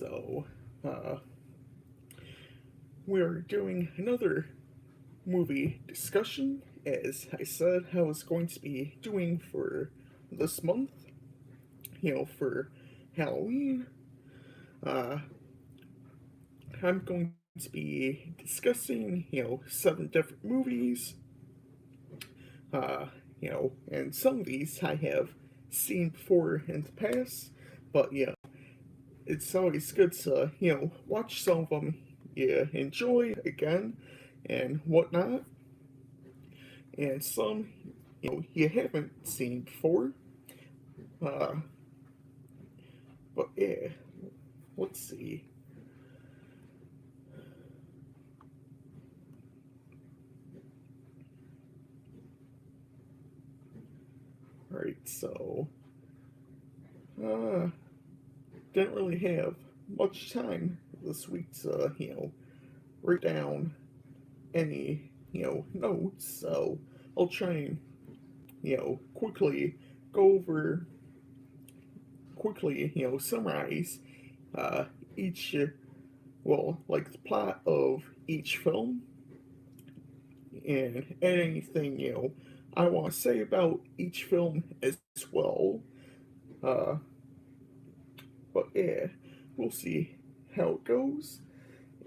So, uh, we're doing another movie discussion, as I said I was going to be doing for this month, for Halloween. Uh, I'm going to be discussing, seven different movies, uh, and some of these I have seen before in the past, but, it's always good to, watch some of them you enjoy again and whatnot, and some, you haven't seen before. Uh, but yeah, let's see. Alright, so, uh, didn't really have much time this week to, write down any, notes, so I'll try and, quickly go over, summarize uh, each, like the plot of each film and anything, I want to say about each film as well. Uh, but yeah, we'll see how it goes.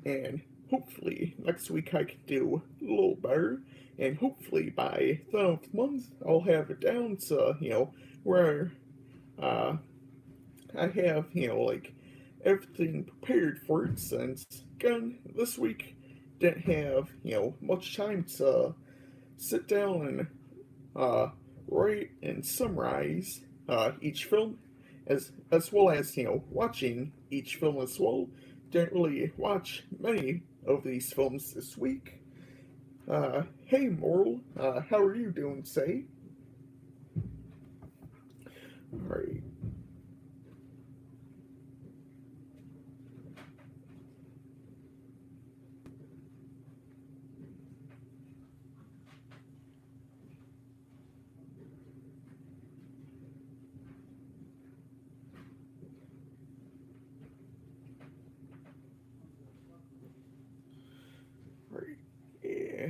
And hopefully next week I can do a little better. And hopefully by the end of the month I'll have it down to, where uh, I have, like everything prepared for it since, again, this week didn't have, much time to sit down and write and summarize each film, as well as watching each film as well. Didn't really watch many of these films this week. Hey Moral, how are you doing today? Alright, alright, yeah,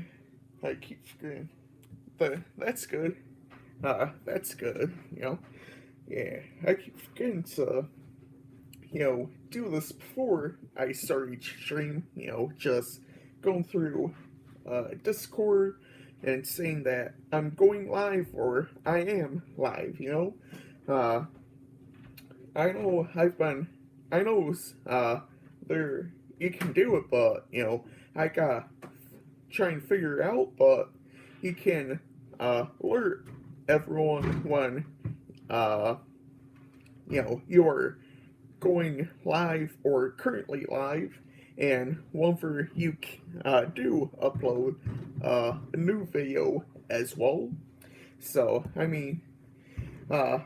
I keep forgetting. That's good. That's good. Yeah, I keep forgetting to do this before I start each stream, just going through Discord and saying that I'm going live or I am live, Uh, I know I know there, you can do it, but, I gotta try and figure it out, but you can, alert everyone when, uh, you're going live or currently live, and whenever you do upload a new video as well. So, I mean, uh,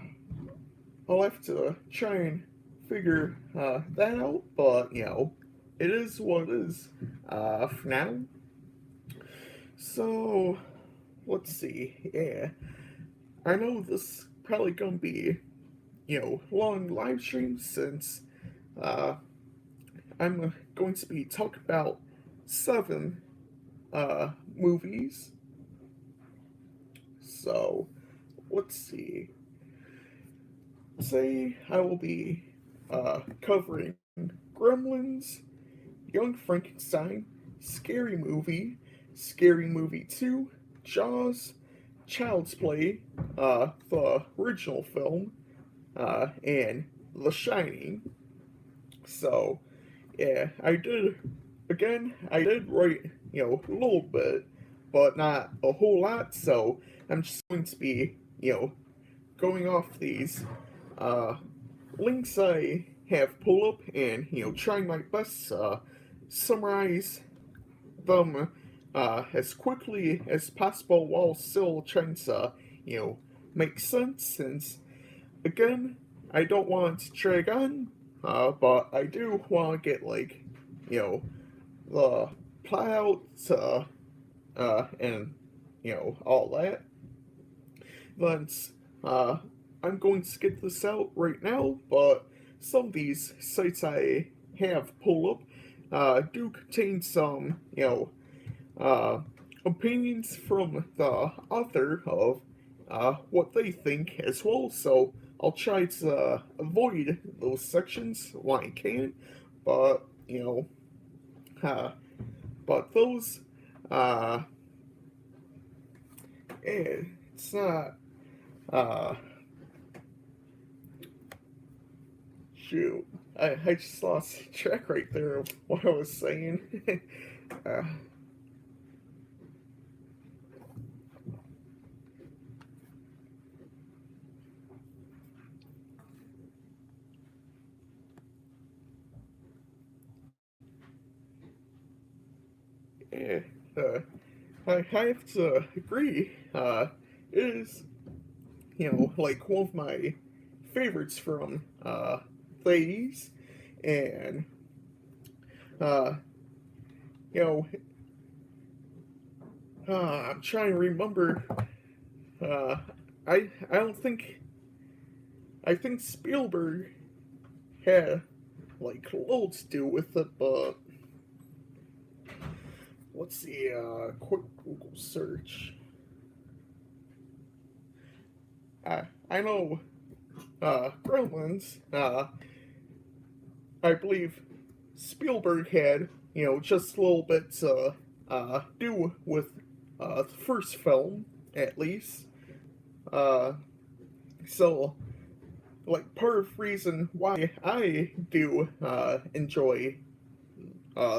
I'll have to try and figure that out, but it is what it is for now. So, let's see. Yeah, I know this probably gonna be long live stream since uh, I'm going to be talking about seven movies. So let's see. Say I will be covering Gremlins, Young Frankenstein, Scary Movie 2, Jaws, Child's Play, the original film, and The Shining. So, yeah, I did write, a little bit, but not a whole lot, so I'm just going to be, going off these uh, links I have pulled up and, trying my best to summarize them as quickly as possible while still trying to, make sense, since, again, I don't want to drag on, but I do want to get, like, you know, the plot out, and, all that. But uh, I'm going to skip this out right now, but some of these sites I have pulled up do contain some, opinions from the author of what they think as well. So I'll try to avoid those sections when I can, but uh, but those, uh, it's not, uh, shoot, I just lost track right there of what I was saying. uh, yeah, uh, I have to agree. It is, like one of my favorites from the 80s, and uh, you know, I'm trying to remember. Uh, I don't think I think Spielberg had like little to do with it, but let's see. Quick Google search. I know Gremlins. I believe Spielberg had just a little bit to do with the first film, at least. Uh, so like part of the reason why I do enjoy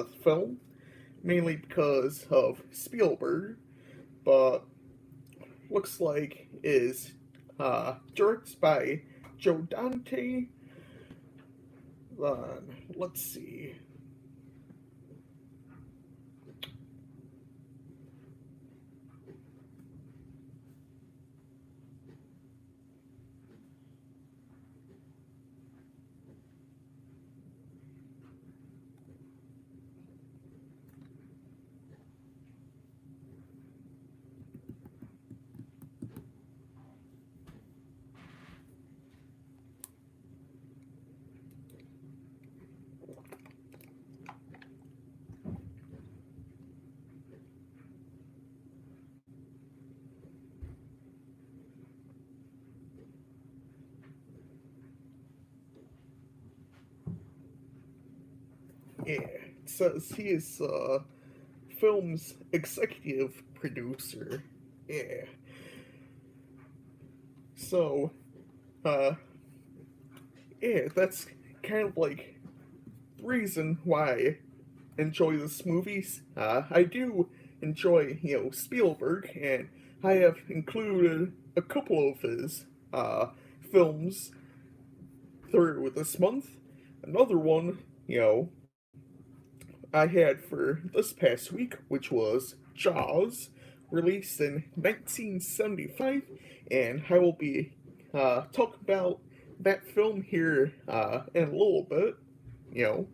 the film, mainly because of Spielberg, but looks like is directed by Joe Dante. Let's see. Yeah, it says he is film's executive producer. Yeah. So, uh, yeah, that's kind of like the reason why I enjoy this movies. I do enjoy, Spielberg, and I have included a couple of his films through this month. Another one, I had for this past week, which was Jaws, released in 1975, and I will be talking about that film here in a little bit. You know,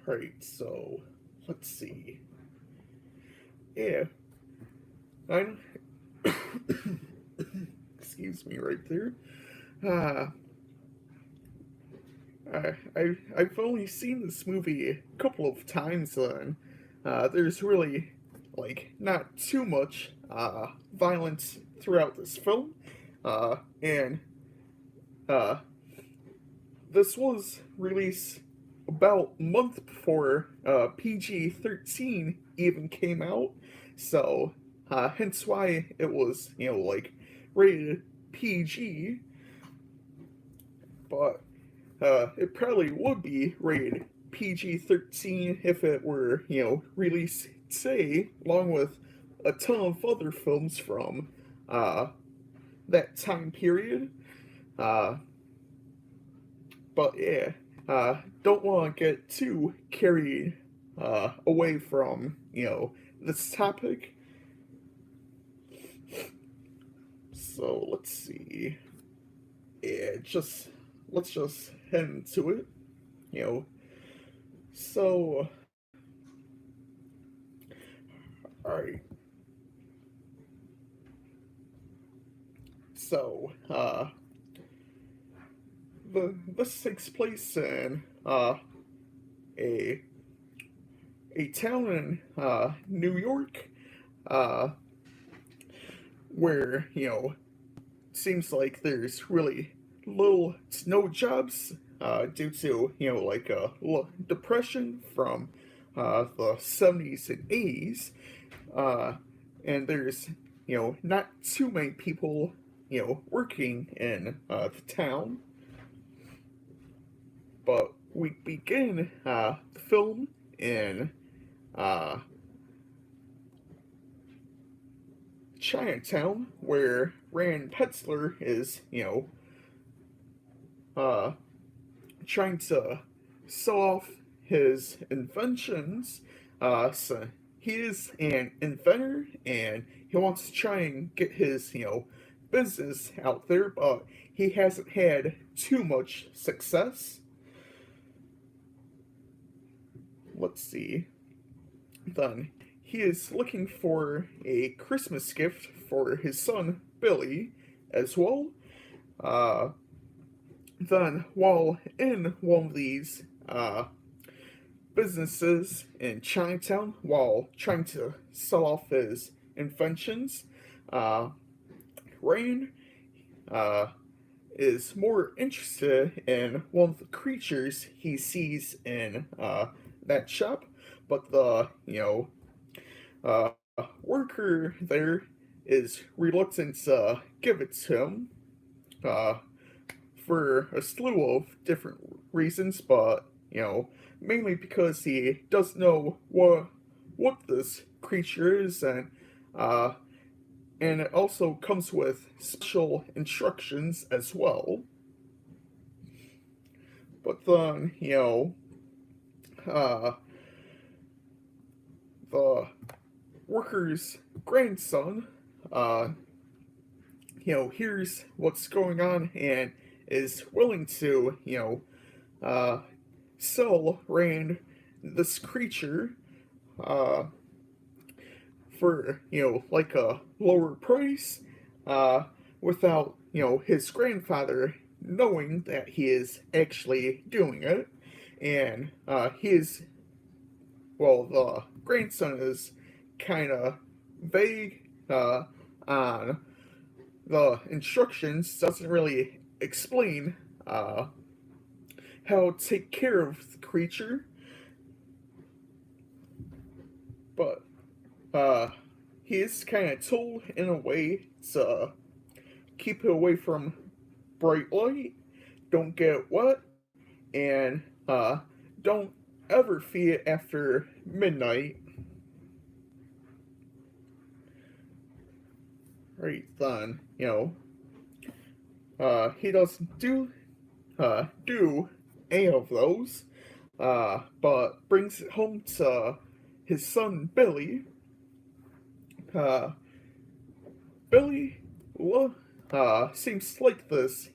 Alright, so let's see. Yeah, I'm. Excuse me, right there. Uh, I've only seen this movie a couple of times, and there's really not too much violence throughout this film, and uh, this was released about a month before PG-13 even came out, so hence why it was rated PG, but it probably would be rated PG-13 if it were, released today, along with a ton of other films from uh, that time period. Uh, but yeah, don't want to get too carried away from, this topic. So let's see. Yeah, let's just head into it. You know, so all right. So, this takes place in a a town in New York, uh, where seems like there's really little to no jobs due to like a depression from the 70s and 80s, uh, and there's not too many people working in the town. But we begin the film in uh, Chinatown, where Rand Petzler is, uh, trying to sell off his inventions. So he is an inventor, and he wants to try and get his, business out there, but he hasn't had too much success. Let's see. Then he is looking for a Christmas gift for his son Billy as well. Uh, then, while in one of these businesses in Chinatown, while trying to sell off his inventions, uh, Rain uh, is more interested in one of the creatures he sees in that shop, but the uh, worker there is reluctant to give it to him uh, for a slew of different reasons, but mainly because he doesn't know what this creature is, uh, and it also comes with special instructions as well. But then, uh, the worker's grandson, uh, hears what's going on and is willing to, uh, sell Rand this creature, uh, for, like a lower price, uh, without, his grandfather knowing that he is actually doing it. And, the grandson is kind of vague, on the instructions, doesn't really explain, how to take care of the creature, but he is kind of told in a way to keep it away from bright light, don't get wet, and don't ever feed it after midnight. Right then, he doesn't do any of those, but brings it home to his son Billy. Uh, Billy seems like this,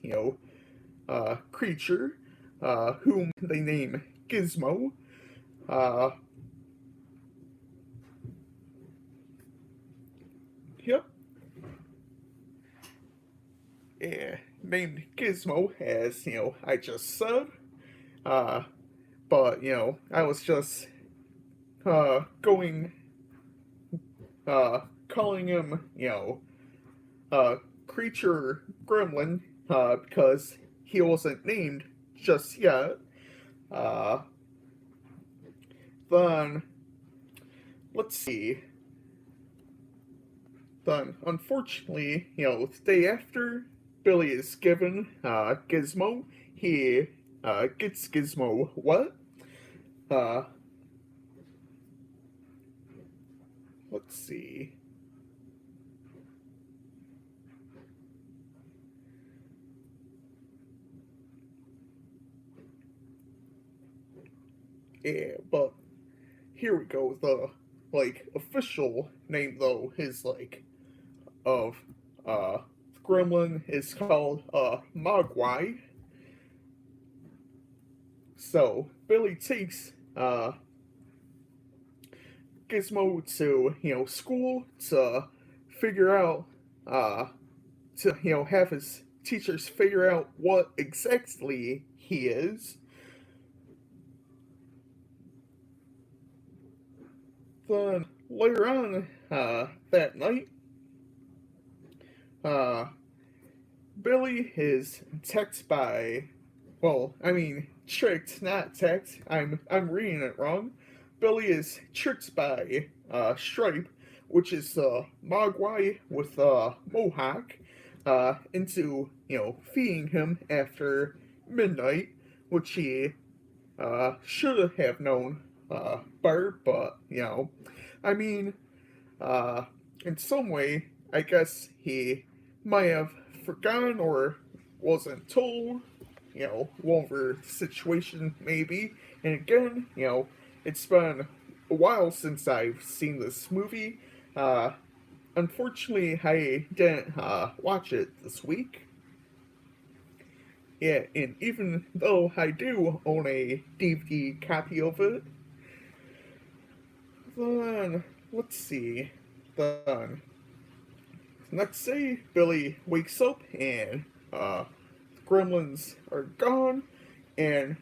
creature, whom they name Gizmo. Uh, yep. Yeah, named Gizmo, as, I just said. Uh, but, I was just, going, calling him, creature gremlin, because he wasn't named just yet. Uh, then, let's see. Then, unfortunately, the day after Billy is given Gizmo, he gets Gizmo what? Uh, let's see. Yeah, but here we go. The official name though is of uh Gremlin is called Mogwai. So Billy takes Gizmo to school to figure out uh to, have his teachers figure out what exactly he is. Then later on that night, uh, Billy is attacked by, tricked, not attacked. I'm reading it wrong. Billy is tricked by Stripe, which is Mogwai with Mohawk, into feeding him after midnight, which he should have known better, but I mean, uh, in some way, I guess he might have forgotten or wasn't told, whatever the situation maybe. And again, it's been a while since I've seen this movie. Uh, Unfortunately, I didn't watch it this week. Yeah, and even though I do own a DVD copy of it, then let's see. Then next day, Billy wakes up and the gremlins are gone, and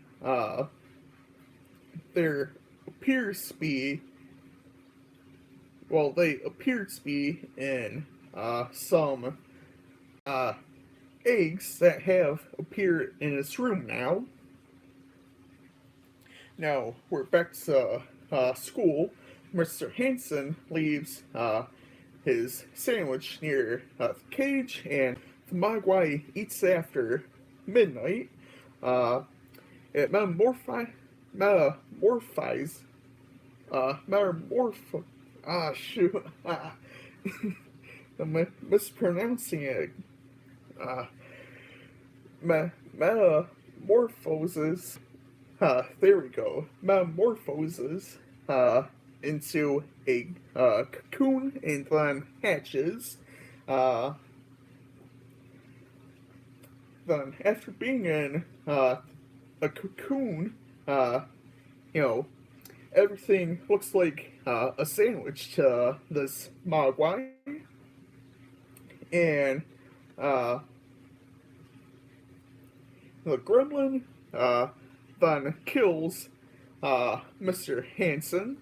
there appears to be, they appear to be in some uh, eggs that have appeared in his room now. Now we're back to school. Mr. Hanson leaves his sandwich near the cage, and the Mogwai eats after midnight. It metamorphizes. Metamorph. Ah, shoot. I'm mispronouncing it. Metamorphoses. There we go. Metamorphoses into a cocoon and then hatches. Then, after being in a cocoon, you know, everything looks like a sandwich to this Mogwai. And the gremlin then kills Mr. Hanson.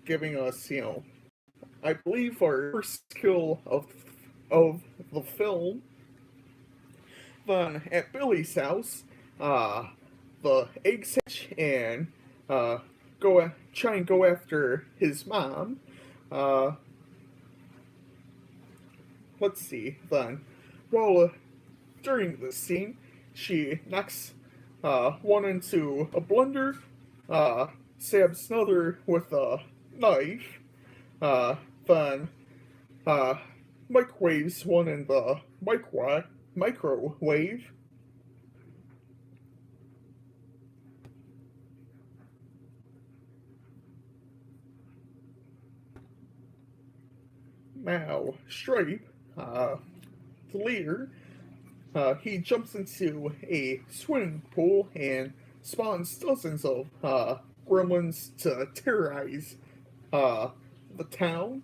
Giving us, I believe our first kill of the film. Then at Billy's house, the eggs hatch and try and go after his mom. Let's see. Then, during this scene, she knocks one into a blender, stabs another with a knife, then microwaves one in the microwave. Now, Stripe, the leader, he jumps into a swimming pool and spawns dozens of gremlins to terrorize the town.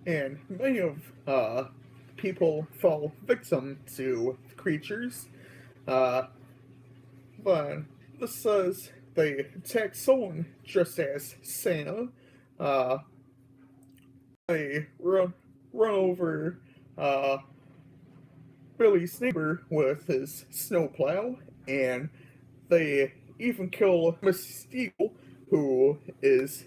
And many of people fall victim to the creatures. But this says they attack someone dressed as Santa. They run over Billy's neighbor with his snowplow, and they even kill Miss Steele, who is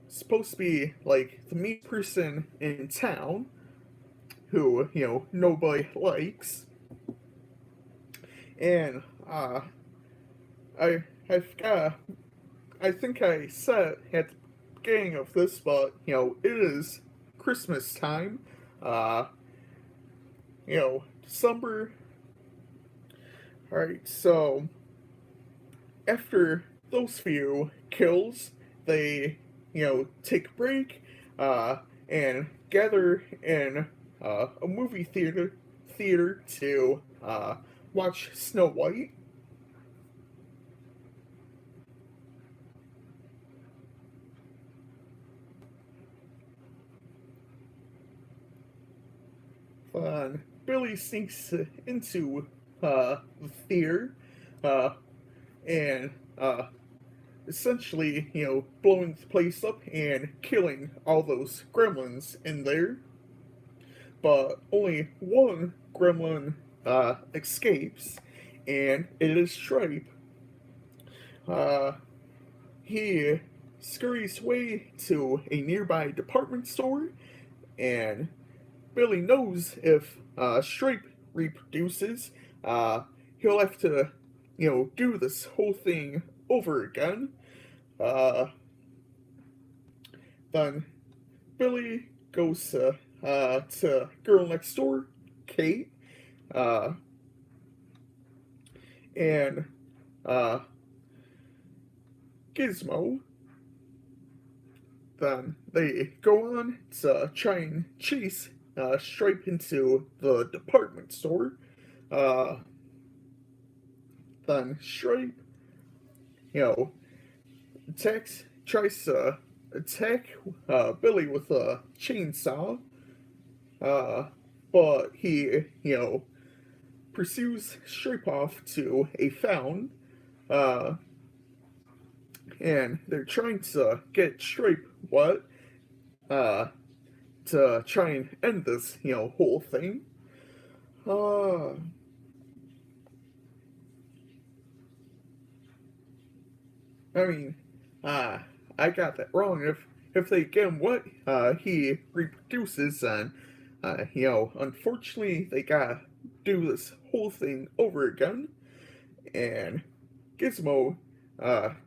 supposed to be like the mean person in town, who nobody likes. And I forgot. I think I said at the beginning of this, but it is Christmas time. December. Alright, so after those few kills, they, take a break, and gather in a movie theater to watch Snow White. Billy sneaks into the theater and essentially, blowing the place up and killing all those gremlins in there. But only one gremlin escapes, and it is Stripe. Uh, he scurries away to a nearby department store, and Billy knows if Stripe reproduces, uh, he'll have to, do this whole thing over again. Uh, then Billy goes to girl next door, Kate, uh, and uh, Gizmo. Then they go on to try and chase Stripe into the department store. Uh, then Stripe, you know, tries to attack Billy with a chainsaw, uh, but he, pursues Stripe off to a fountain, uh, and they're trying to get Stripe wet, uh, to try and end this, whole thing. Uh, I mean, uh, I got that wrong. If they get him wet, he reproduces, and unfortunately, they gotta do this whole thing over again. And Gizmo,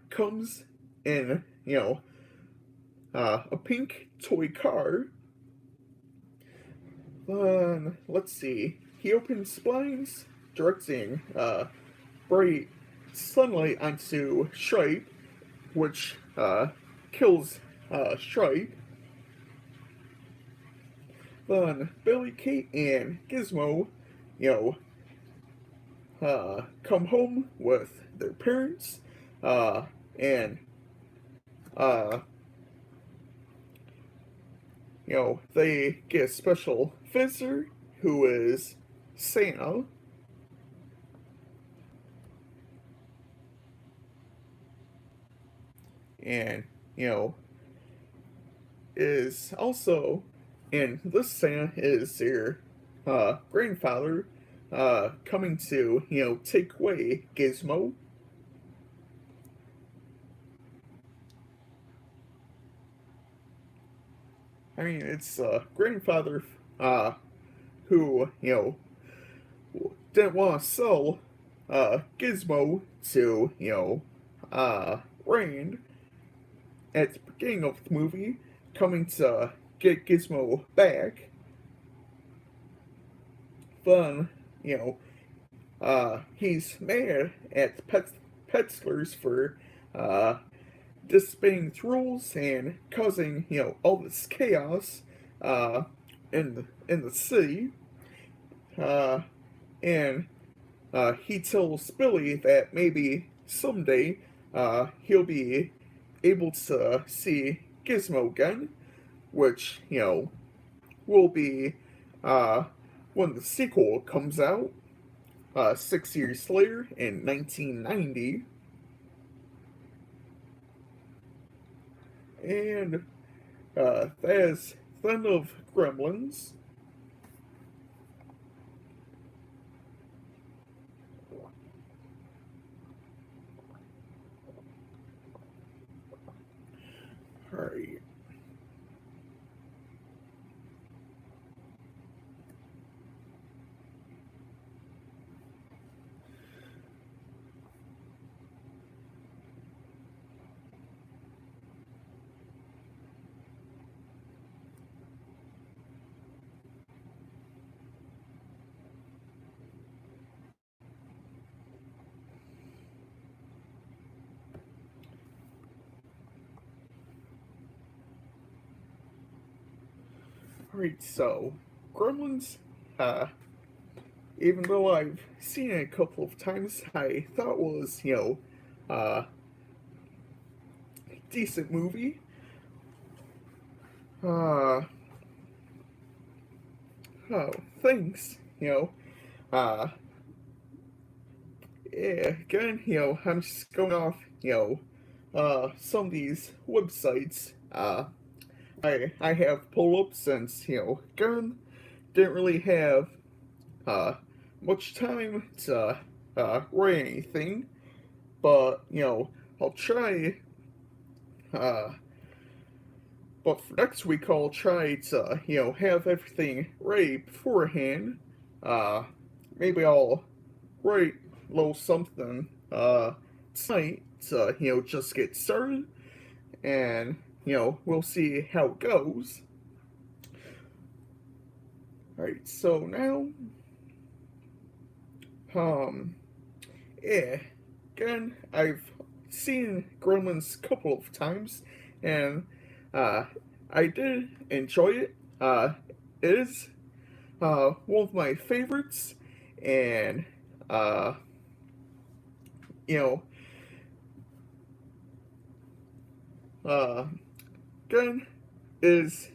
comes in, a pink toy car. Then let's see. He opens blinds, directing bright sunlight onto Stripe, which kills Stripe. Then Billy, Kate, and Gizmo, you come home with their parents, and uh, they get a special visitor who is Santa. And, is also, and this Santa is their grandfather coming to, take away Gizmo. I mean, it's grandfather who, didn't want to sell Gizmo to, Rand at the beginning of the movie, coming to get Gizmo back. Then, he's mad at the Petzlers for disobeying the rules and causing, all this chaos in the city. Uh, and he tells Billy that maybe someday he'll be able to see Gizmo again, which, will be when the sequel comes out 6 years later in 1990. And that is the end of Gremlins. Alright. Alright, so Gremlins, even though I've seen it a couple of times, I thought was, a decent movie. Uh, Oh, thanks. Uh, yeah, again, I'm just going off, some of these websites, I have pulled up since, again, didn't really have, uh, much time to, write anything, but, I'll try, uh, but for next week I'll try to, have everything ready beforehand, uh, maybe I'll write a little something, tonight to, just get started, and, we'll see how it goes. Alright, so now, um, yeah, again, I've seen Gremlins a couple of times, and, uh, I did enjoy it. It is, one of my favorites, and, uh, you know, uh, again, is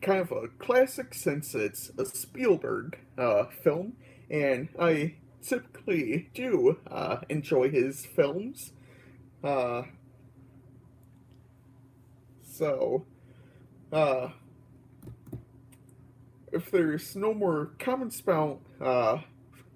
kind of a classic since it's a Spielberg film, and I typically do enjoy his films. Uh, so, uh, if there's no more comments about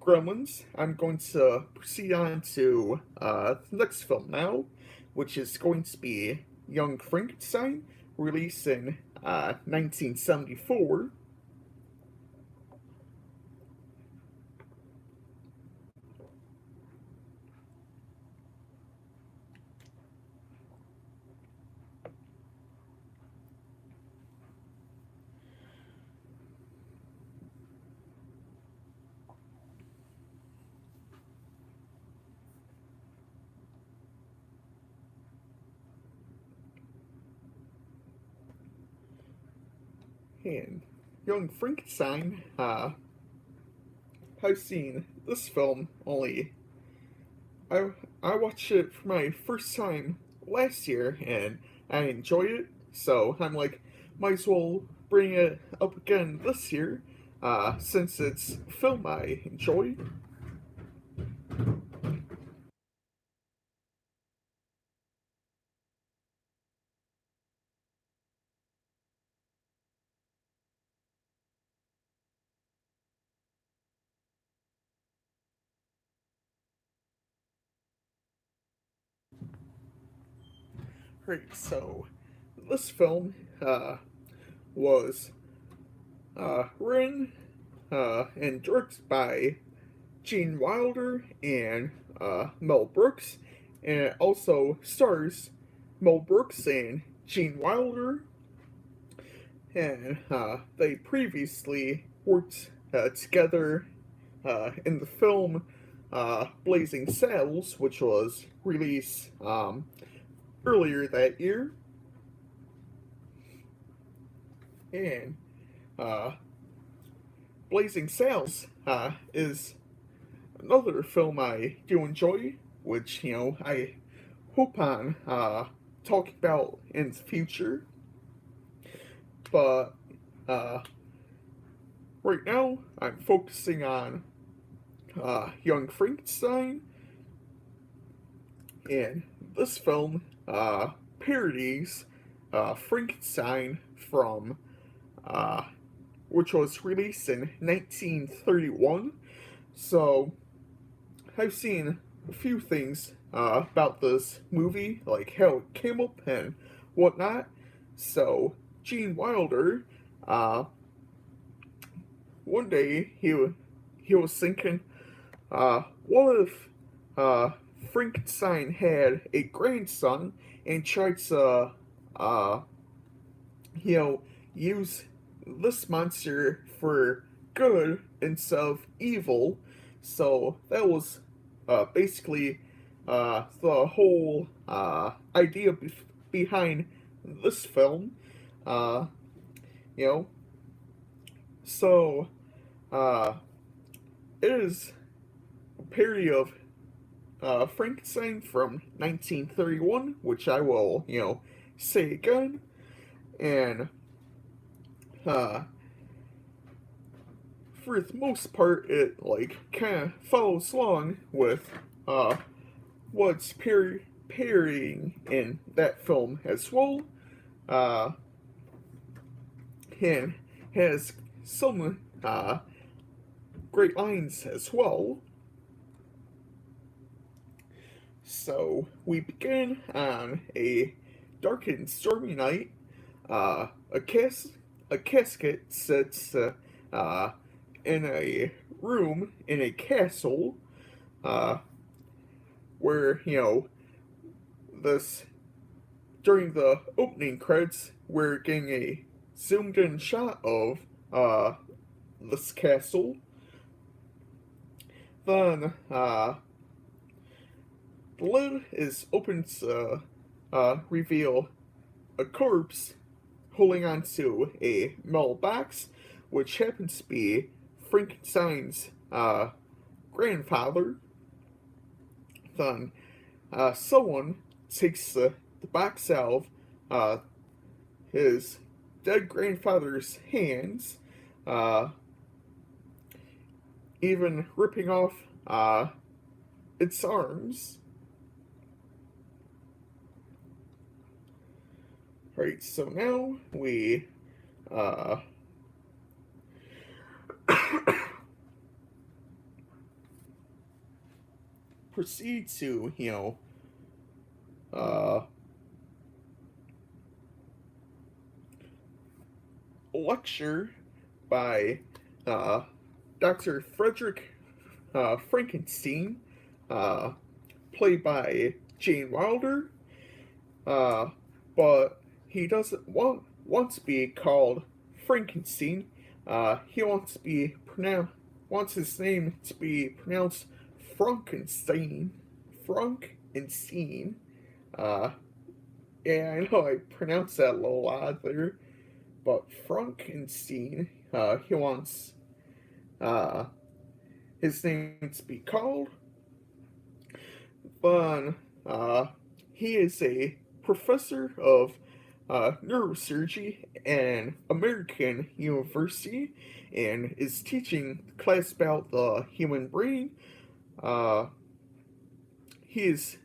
Gremlins, I'm going to proceed on to the next film now, which is going to be Young Frankenstein, released in 1974. And Young Frankenstein, I've seen this film only. I, I watched it for my first time last year and I enjoyed it, so I'm like, might as well bring it up again this year, since it's a film I enjoy. Right, so this film was written and directed by Gene Wilder and Mel Brooks, and it also stars Mel Brooks and Gene Wilder, and they previously worked together in the film Blazing Saddles, which was released earlier that year, and uh, Blazing Saddles is another film I do enjoy, which, I hope on talking about in the future. But right now, I'm focusing on Young Frankenstein, and this film parodies Frankenstein from uh, which was released in 1931. So I've seen a few things about this movie, like how it came up and whatnot. So Gene Wilder, uh, one day he was thinking, what if Frankenstein had a grandson and tried to uh, you know use this monster for good instead of evil. So that was basically the whole idea behind this film. Uh, you know, so uh, it is a parody of Frankenstein from 1931, which I will, say again. And uh, for the most part, it like kind of follows along with what's parodying in that film as well, uh, and has some great lines as well. So we begin on a dark and stormy night. Uh, a cas a casket sits uh, in a room in a castle, uh, where this during the opening credits we're getting a zoomed in shot of this castle. Then the lid is open to reveal a corpse holding onto a metal box, which happens to be Frankenstein's grandfather. Then someone takes the box out of his dead grandfather's hands, uh, even ripping off its arms. Right, so now we proceed to, a lecture by uh, Dr. Frederick Frankenstein, uh, played by Gene Wilder, but he doesn't want to be called Frankenstein. He wants his name to be pronounced Frankenstein. Frankenstein. Uh, yeah, I know I pronounced that a little odd there, but Frankenstein. He wants uh, his name to be called. But he is a professor of neurosurgery at an American university and is teaching class about the human brain. He is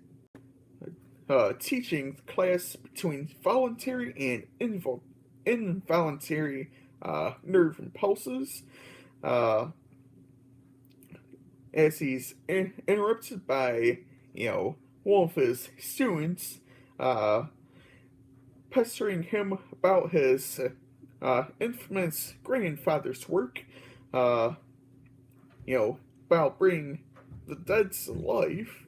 teaching the class between voluntary and involuntary nerve impulses. Uh, as he's interrupted by, one of his students, pestering him about his infamous grandfather's work, uh, about bringing the dead to life.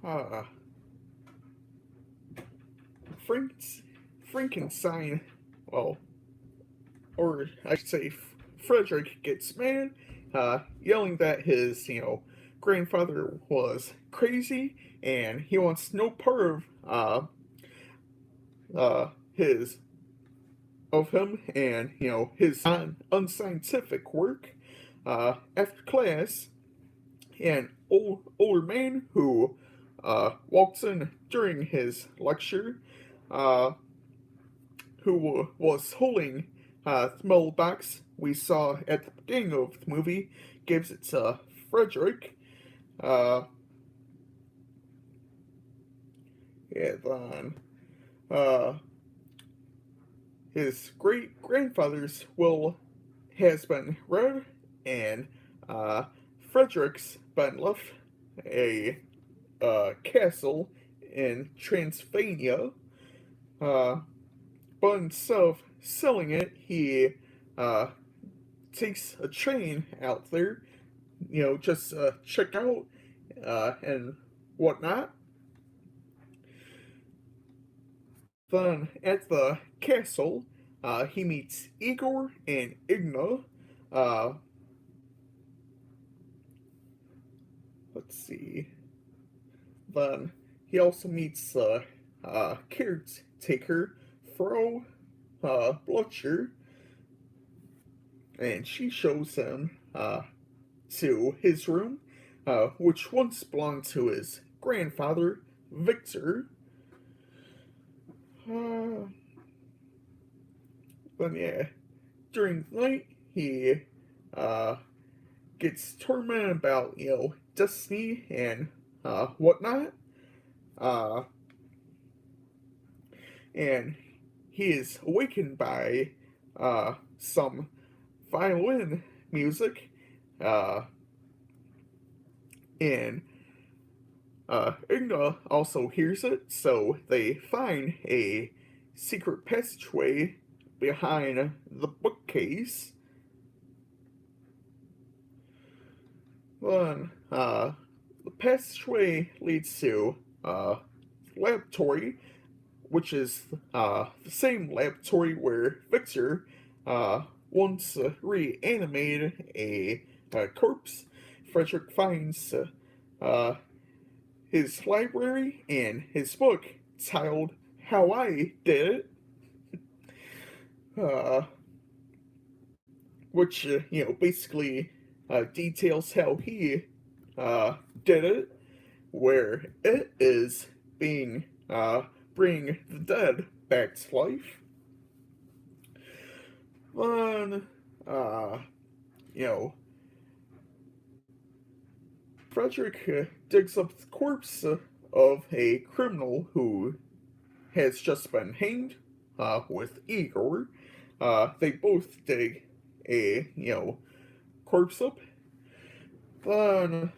Uh, Frankenstein, well, or I should say, Frederick gets mad, yelling that his, grandfather was crazy and he wants no part his of him and his unscientific work. After class, an older man who walks in during his lecture, uh, who was holding the metal box we saw at the beginning of the movie, gives it to Frederick. Uh, and then uh, his great grandfather's will has been read, and Frederick's been left a castle in Transylvania. Uh, but instead of selling it, he uh, takes a train out there, just check out and whatnot. Then at the castle, he meets Igor and Igna. Uh, let's see. Then he also meets caretaker Fro Blucher. and she shows him to his room, which once belonged to his grandfather, Victor. Uh, but yeah, during the night, he uh, gets tormented about, destiny and whatnot. Uh, and he is awakened by some violin music. Uh, and Igna also hears it, so they find a secret passageway behind the bookcase. Then, the passageway leads to laboratory, which is the same laboratory where Victor once reanimated a corpse. Frederick finds uh, his library and his book titled How I Did It, which, basically details how he did it, where it is being bring the dead back to life. Then, you know, Frederick digs up the corpse of a criminal who has just been hanged with Igor. They both dig a, corpse up. Then,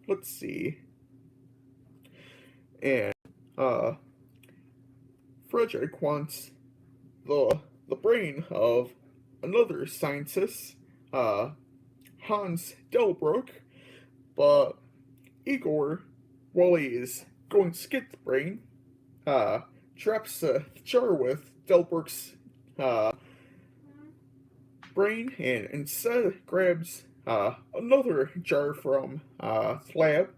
let's see. And, Frederick wants the, the brain of another scientist, uh, Hans Delbruck, but Igor, while he is going to get the brain, drops the jar with Delbruck's brain and instead grabs another jar from the lab,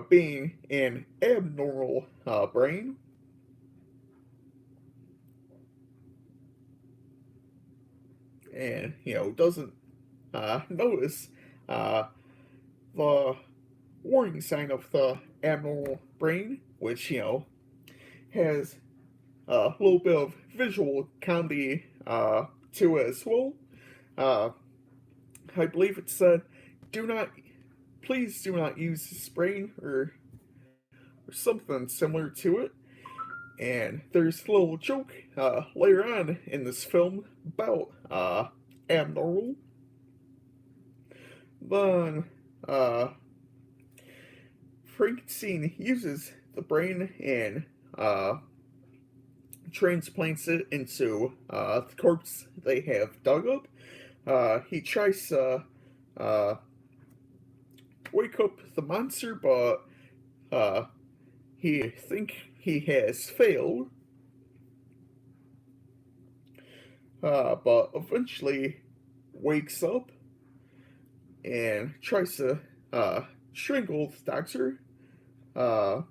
being an abnormal brain. And, doesn't notice the warning sign of the abnormal brain, which, has a little bit of visual comedy to it as well. Uh, I believe it said, "Do not, please do not use this brain," or something similar to it. And there's a little joke later on in this film about abnormal. Then Frankenstein uses the brain and transplants it into the corpse they have dug up. He tries to wake up the monster, but he think he has failed. But eventually wakes up and tries to strangle the doctor. Uh,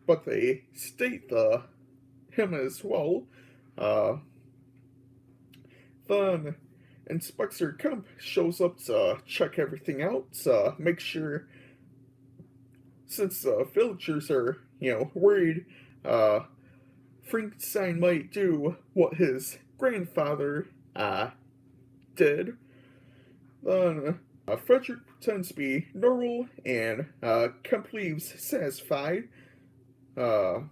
but they state him as well. Uh, then Inspector Kemp shows up to check everything out, to make sure, since the villagers are, worried Frankenstein might do what his grandfather did. Then Frederick pretends to be normal, and Kemp leaves satisfied. Then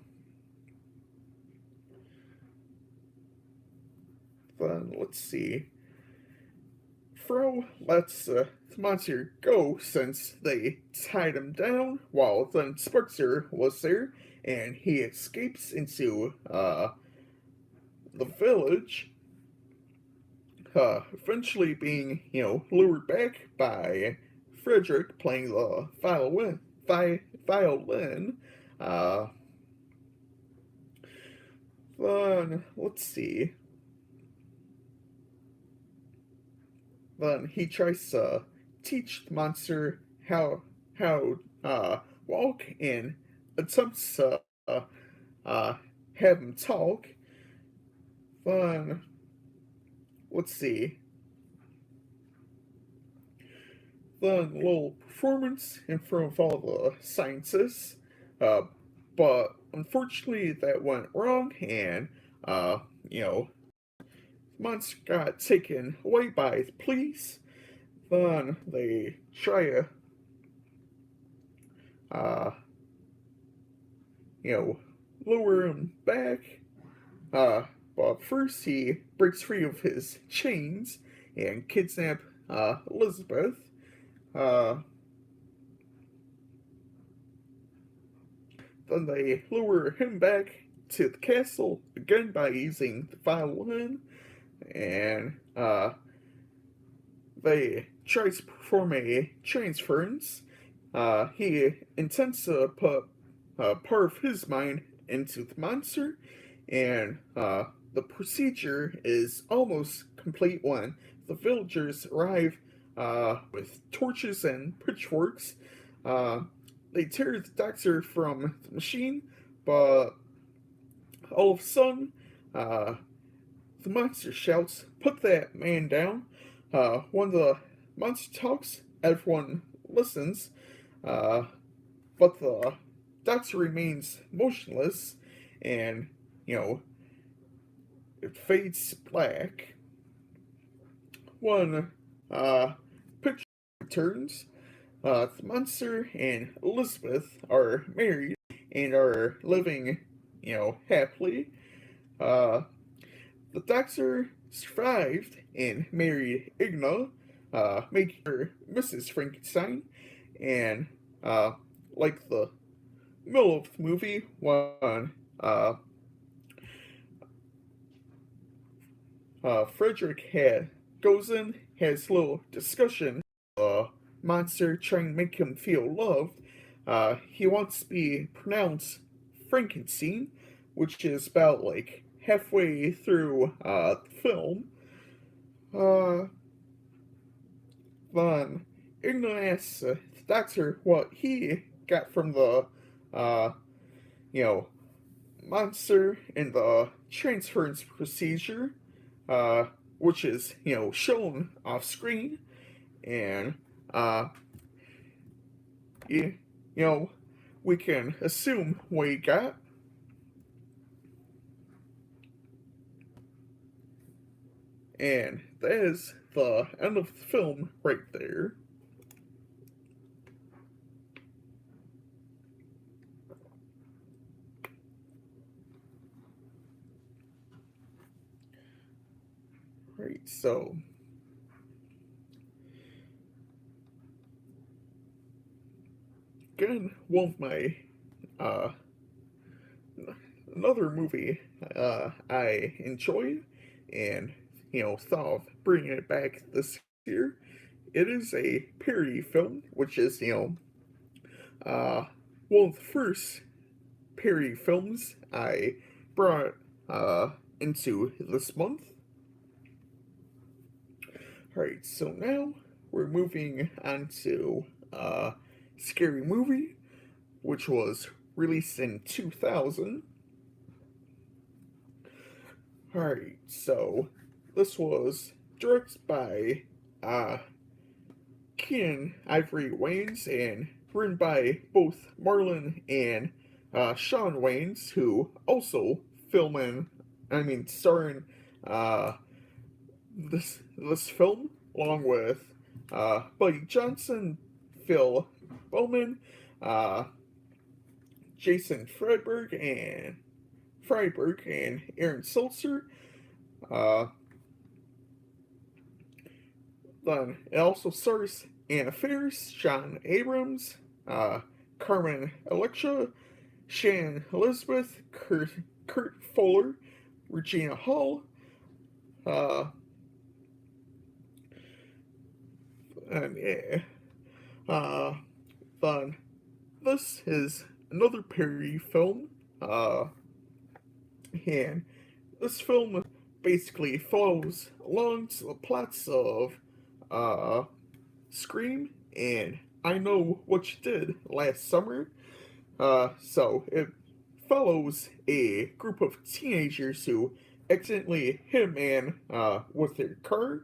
let's see. Fro lets the monster go since they tied him down while the inspector was there, and he escapes into the village, eventually being, lured back by Frederick playing the violin. Uh, then, let's see. Then he tries to teach the monster how walk, and attempts to have him talk. Then let's see, the little performance in front of all the scientists. Uh, but unfortunately, that went wrong, and uh, you know, monster got taken away by the police. Then they try to, uh, you know, lure him back. Uh, but first he breaks free of his chains and kidnap Elizabeth. Uh, then they lure him back to the castle again by using the violin, and they try to perform a transference. He intends to put part of his mind into the monster, and the procedure is almost complete when the villagers arrive with torches and pitchforks. Uh, they tear the doctor from the machine, but all of a sudden, uh, the monster shouts, "Put that man down!" When the monster talks, everyone listens, uh, but the doctor remains motionless, and, you know, it fades black. When picture returns, the monster and Elizabeth are married and are living, happily. Uh, the doctor survived and married Igna, making her Mrs. Frankenstein, and like the middle of the movie when Frederick goes in, has a little discussion. Monster trying to make him feel loved. He wants to be pronounced Frankenstein, which is about like halfway through the film. Uh, then Igna asks the doctor what he got from the uh, you know monster in the transference procedure, uh, which is shown off screen, and uh, you, you know we can assume what he got. And that is the end of the film right there. Right, so again, one of my uh, another movie I enjoyed and thought of bringing it back this year. It is a parody film, which is uh, one of the first parody films I brought into this month. Alright, so now we're moving on to Scary Movie, which was released in 2000. Alright, so this was directed by Kenan Ivory Wayans and written by both Marlon and Sean Wayans, who also starring uh, this film, along with Buddy Johnson, Phil Bowman, uh, Jason Freiberg and Aaron Sulzer. Uh, then it also stars Anna Faris, John Abrams, Carmen Electra, Shannon Elizabeth, Kurt Fuller, Regina Hall, and yeah. Then this is another parody film, and this film basically follows along to the plots of Scream and I Know What You Did Last Summer. So it follows a group of teenagers who accidentally hit a man with their car,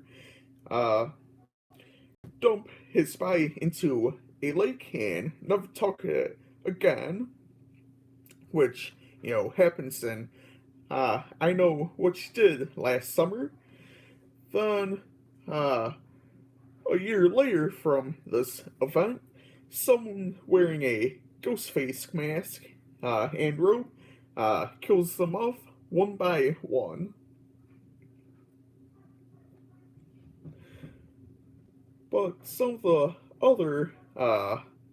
uh, dump his body into a lake, and never talk again, which, happens in I Know What You Did Last Summer. Then, uh, a year later from this event, someone wearing a ghost face mask and robe kills them off one by one. But some of the other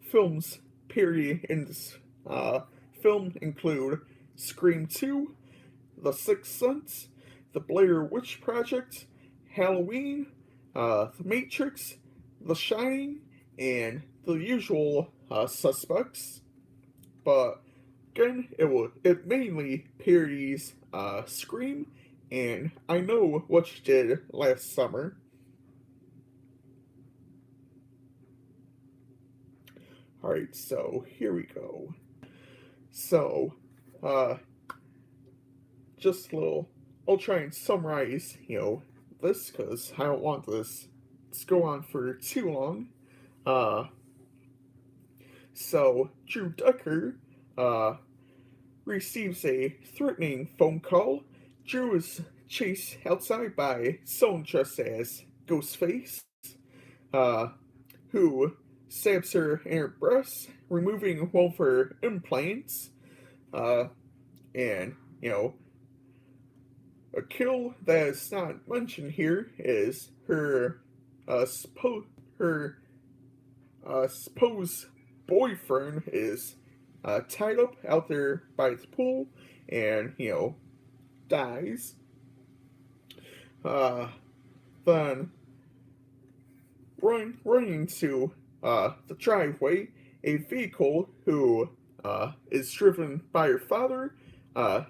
films period in this film include Scream 2, The Sixth Sense, The Blair Witch Project, Halloween, The Matrix, The Shining, and The Usual Suspects. But again, it mainly parodies Scream and I Know What You Did Last Summer. Alright, so here we go. So, uh, just a little, I'll try and summarize, this because I don't want this to go on for too long. Uh, so, Drew Ducker uh, receives a threatening phone call. Drew is chased outside by someone dressed as Ghostface, uh, who stabs her in her breast, removing one of her implants. Uh, and, a kill that is not mentioned here is her supposed boyfriend is tied up out there by the pool and dies. Uh, then running to the driveway, a vehicle who is driven by her father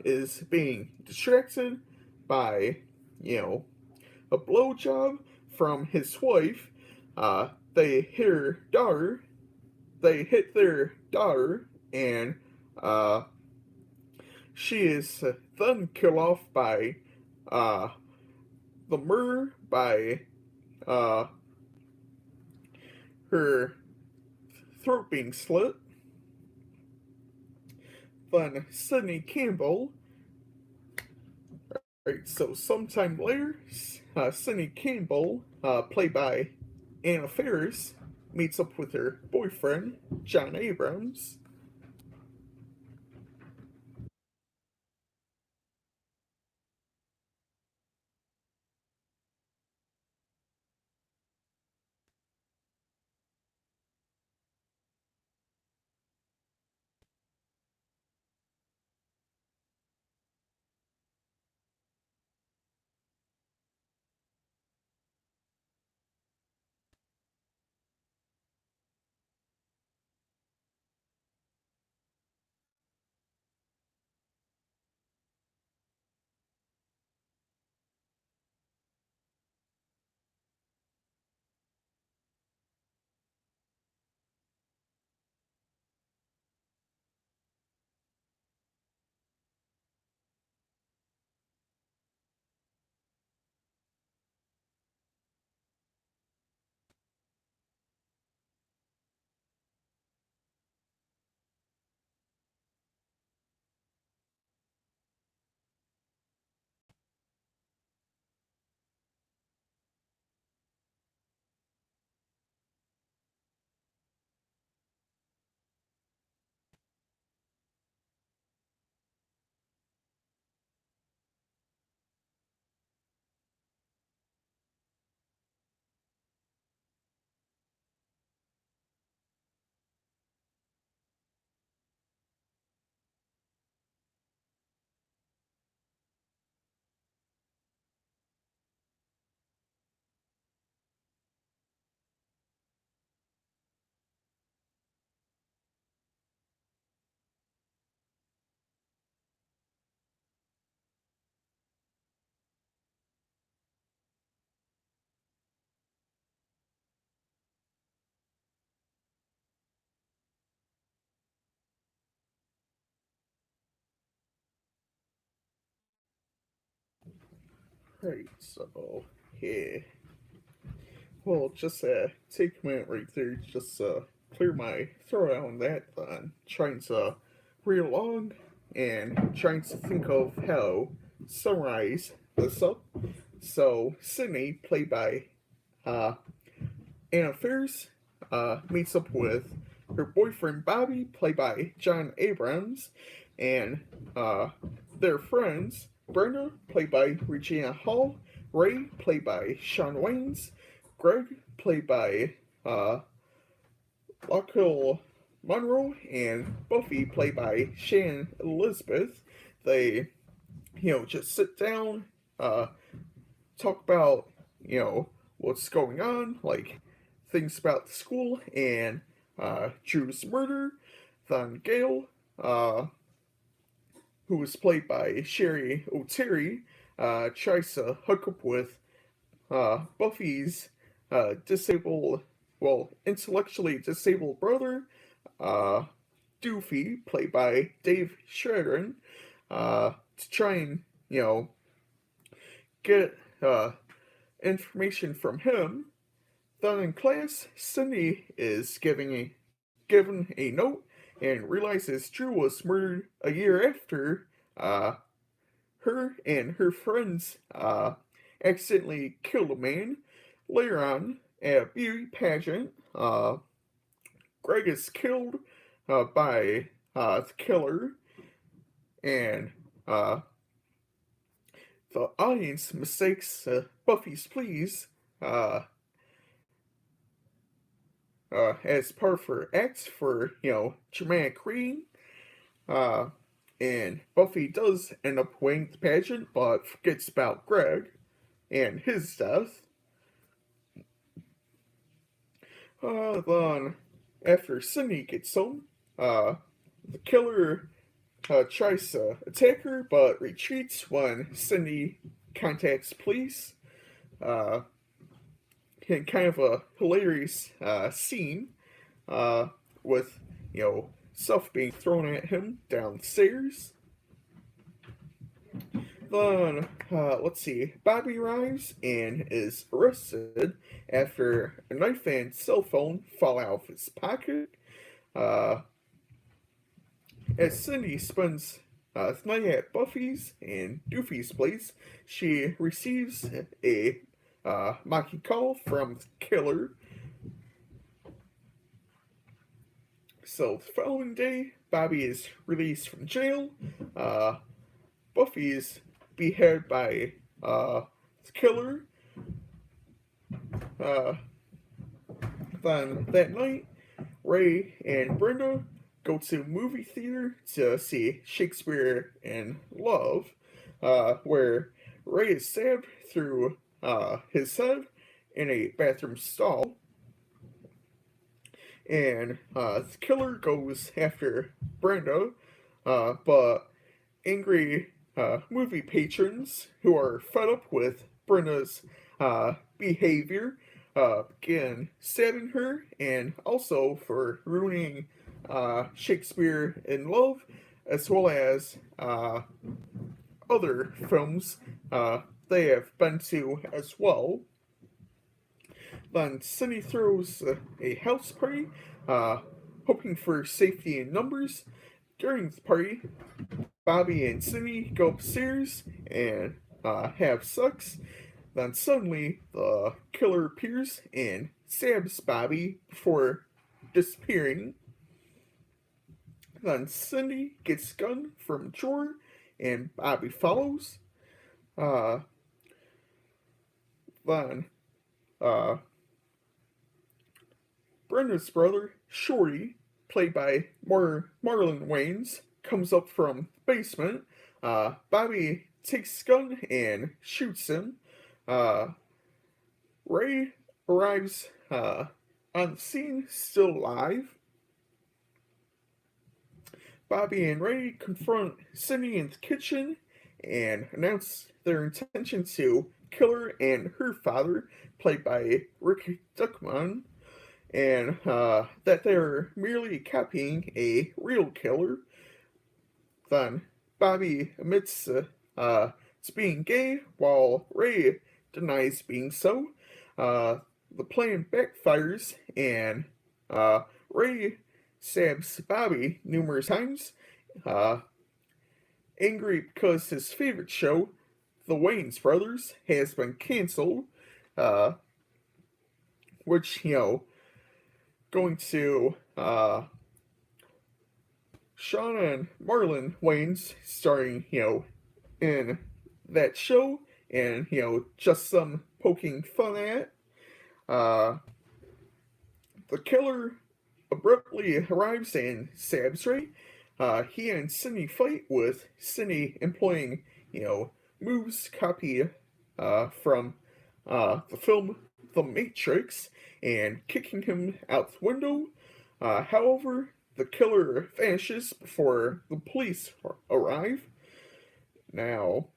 is being distracted by you know a blowjob from his wife. They hit her daughter. They hit their daughter, and uh, she is then killed off by uh, the murder by uh, her throat being slit. Then Sidney Campbell. Right, so sometime later, Sidney Campbell, played by Anna Faris, meets up with her boyfriend, John Abrams. Right, so, yeah. Well, just take a minute right there, just clear my throat out on that, trying to read along and trying to think of how to summarize this up. So, Sydney, played by uh, Anna Faris, meets up with her boyfriend Bobby, played by John Abrams, and uh, their friends Brenda, played by Regina Hall, Ray, played by Sean Waynes, Greg, played by uh, Lachlan Monroe, and Buffy, played by Shannon Elizabeth. They, just sit down, uh, talk about, what's going on, like things about the school and Drew's murder. Then Gail, who was played by Sherry O'Terry, tries to hook up with Buffy's disabled, intellectually disabled brother, uh, Doofy, played by Dave Sheridan, to try and, get information from him. Then in class, Cindy is given a note and realizes Drew was murdered a year after her and her friends accidentally killed a man. Later on, at a beauty pageant, Greg is killed by the killer, and the audience mistakes Buffy's pleas as part of her acts for, dramatic reading. Uh, and Buffy does end up winning the pageant, but forgets about Greg and his death. Then, after Cindy gets home, the killer tries to attack her, but retreats when Cindy contacts police. Uh, in kind of a hilarious scene with, stuff being thrown at him downstairs. Then, let's see, Bobby arrives and is arrested after a knife and cell phone fall out of his pocket. Uh, as Cindy spends the night at Buffy's and Doofy's place, she receives a mocking call from the killer. So the following day, Bobby is released from jail. Buffy is beheaded by the killer. Uh, then that night, Ray and Brenda go to a movie theater to see Shakespeare in Love, where Ray is stabbed through his head in a bathroom stall. And the killer goes after Brenda, but angry movie patrons who are fed up with Brenda's behavior begin stabbing her, and also for ruining Shakespeare in Love, as well as other films they have been to as well. Then Cindy throws a house party, hoping for safety in numbers. During the party, Bobby and Cindy go upstairs and have sex. Then suddenly, the killer appears and stabs Bobby before disappearing. Then Cindy gets a gun from a drawer, and Bobby follows. Then Brenda's brother, Shorty, played by Marlon Wayans, comes up from the basement. Bobby takes his gun and shoots him. Ray arrives on the scene, still alive. Bobby and Ray confront Cindy in the kitchen and announce their intention to kill her and her father, played by Rick Duckman, and that they're merely copying a real killer. Then Bobby admits being gay, while Ray denies being so. Uh, the plan backfires, and Ray stabs Bobby numerous times, uh, angry because his favorite show, The Wayans Brothers, has been canceled, uh, which, going to Sean and Marlon Wayans starring, in that show, and, just some poking fun at. Uh, the killer abruptly arrives and stabs Ray. He and Cindy fight, with Cindy employing, moves copied from the film The Matrix and kicking him out the window. However, the killer vanishes before the police arrive. Now,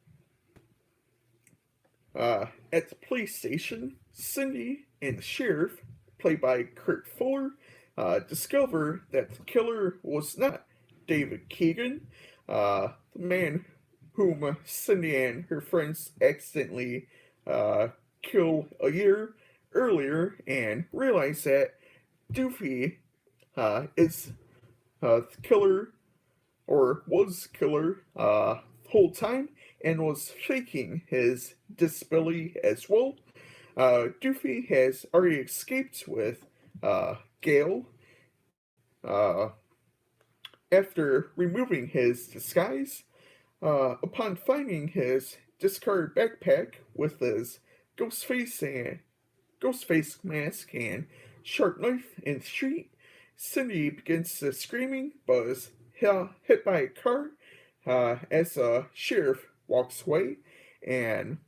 at the police station, Cindy and the sheriff, played by Kurt Fuller, discover that the killer was not David Keegan, the man whom Cindy and her friends accidentally killed a year earlier, and realize that Doofy is the killer, or was killer, the whole time, and was faking his disability as well. Doofy has already escaped with Gale uh, after removing his disguise. Upon finding his discarded backpack with his ghost face and ghost face mask and sharp knife in the street, Cindy begins screaming, but is hit by a car as the sheriff walks away, and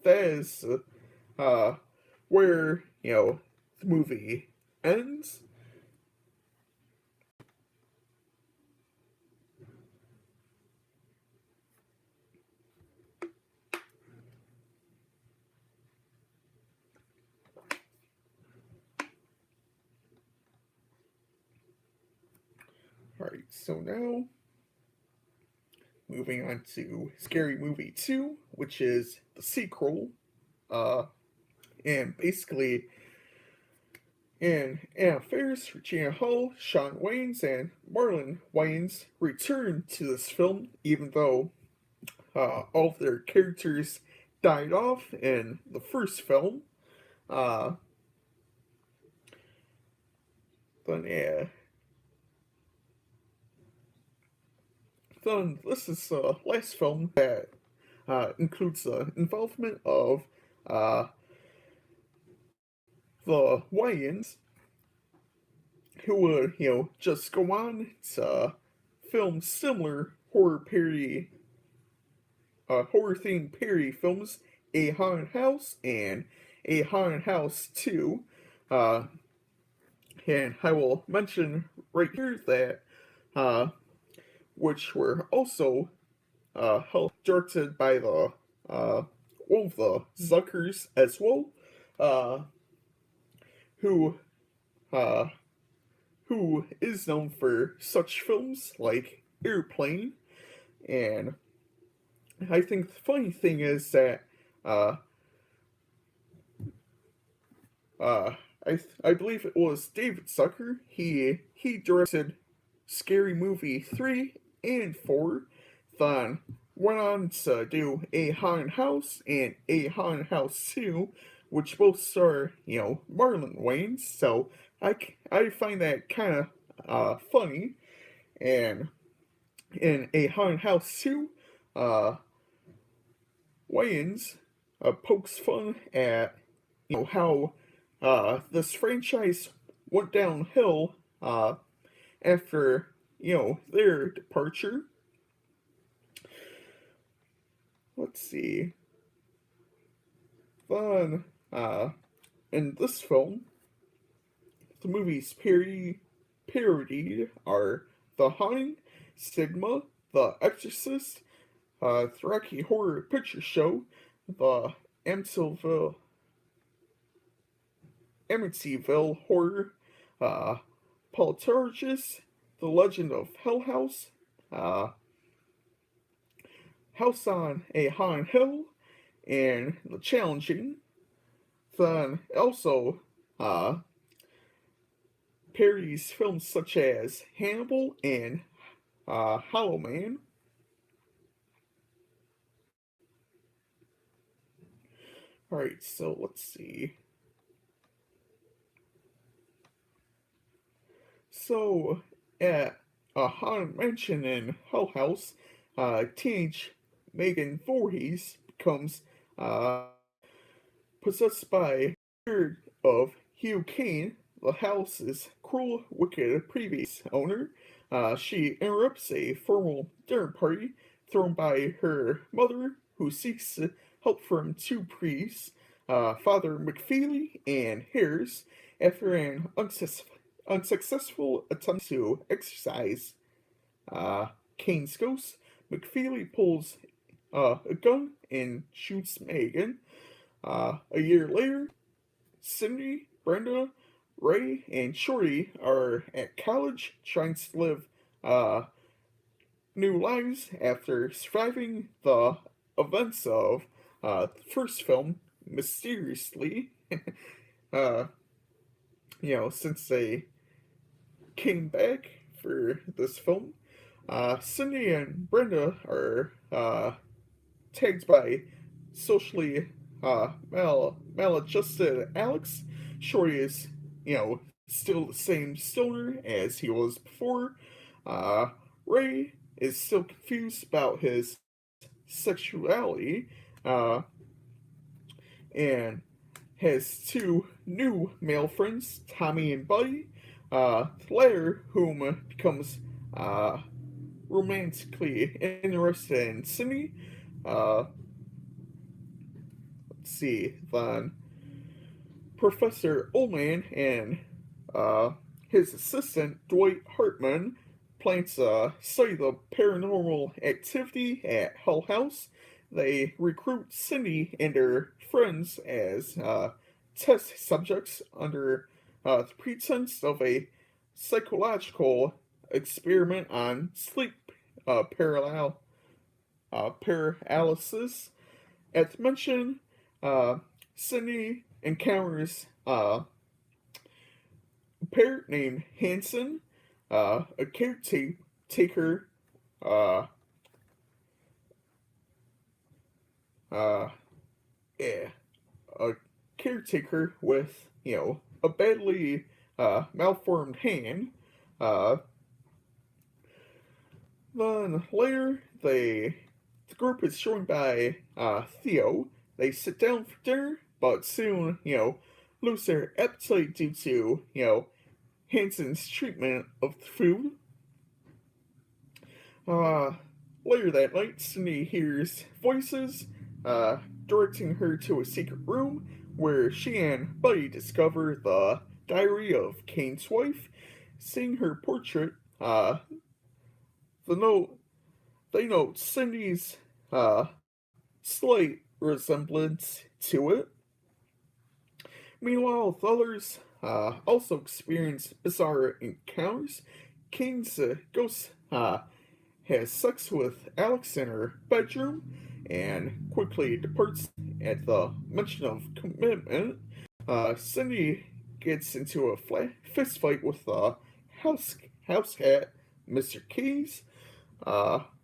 that is where the movie ends. Alright, so now moving on to Scary Movie 2, which is the sequel. And basically, in Anna Faris, Regina Hall, Sean Wayans, and Marlon Wayans return to this film, even though all of their characters died off in the first film. Uh, but yeah. Then this is the last film that includes the involvement of uh, the Wayans, who would, just go on to film similar horror themed parody films, A Haunted House and A Haunted House 2. Uh, and I will mention right here that, which were also directed by the one of the Zuckers as well, uh, who uh, who is known for such films like Airplane. And I think the funny thing is that uh, uh, I believe it was David Zucker. He directed Scary Movie 3 and 4, then went on to do A Haunted House and A Haunted House 2, which both star, Marlon Wayans. So I find that kind of funny. And in A Haunted House 2, uh, Wayans pokes fun at, how this franchise went downhill after, their departure. Let's see. Then, in this film, the movies parodied are The Haunting, Stigma, The Exorcist, the Rocky Horror Picture Show, the Amityville Horror, uh, Poltergeist, The Legend of Hell House, uh, House on a Haunted Hill and The Challenging. Then also uh, parodies films such as Hannibal and Hollow Man. Alright, so let's see. So, at a haunted mansion in Hull House, teenage Megan Voorhees becomes uh, possessed by spirit of Hugh Kane, the house's cruel, wicked previous owner. She interrupts a formal dinner party thrown by her mother, who seeks help from two priests, Father McFeely and Harris, after an unsuccessful attempt to exorcise uh, Kane's ghost. McFeely pulls a gun and shoots Megan. A year later, Cindy, Brenda, Ray, and Shorty are at college trying to live uh, new lives after surviving the events of the first film mysteriously. uh, since they came back for this film, Cindy and Brenda are tagged by socially maladjusted Alex. Shorty is, still the same stoner as he was before. Uh, Ray is still confused about his sexuality and has two new male friends, Tommy and Buddy. The latter, whom becomes romantically interested in Cindy. Uh, let's see, then Professor Ullman and his assistant Dwight Hartman plan to study the paranormal activity at Hull House. They recruit Cindy and her friends as test subjects under the pretense of a psychological experiment on sleep paralysis. At the mention, Cindy encounters a parrot named Hanson, a caretaker, uh, uh, yeah, a caretaker with, a badly malformed hand. Uh, then later, the group is joined by Theo. They sit down for dinner, but soon, lose their appetite due to, Hanson's treatment of the food. Uh, Later that night, Cindy hears voices directing her to a secret room where she and Buddy discover the diary of Kane's wife. Seeing her portrait, the note they note Cindy's slight resemblance to it. Meanwhile, the others also experience bizarre encounters. Kane's ghost has sex with Alex in her bedroom and quickly departs at the mention of commitment. Cindy gets into a fist fight with the house cat, Mr. Keys.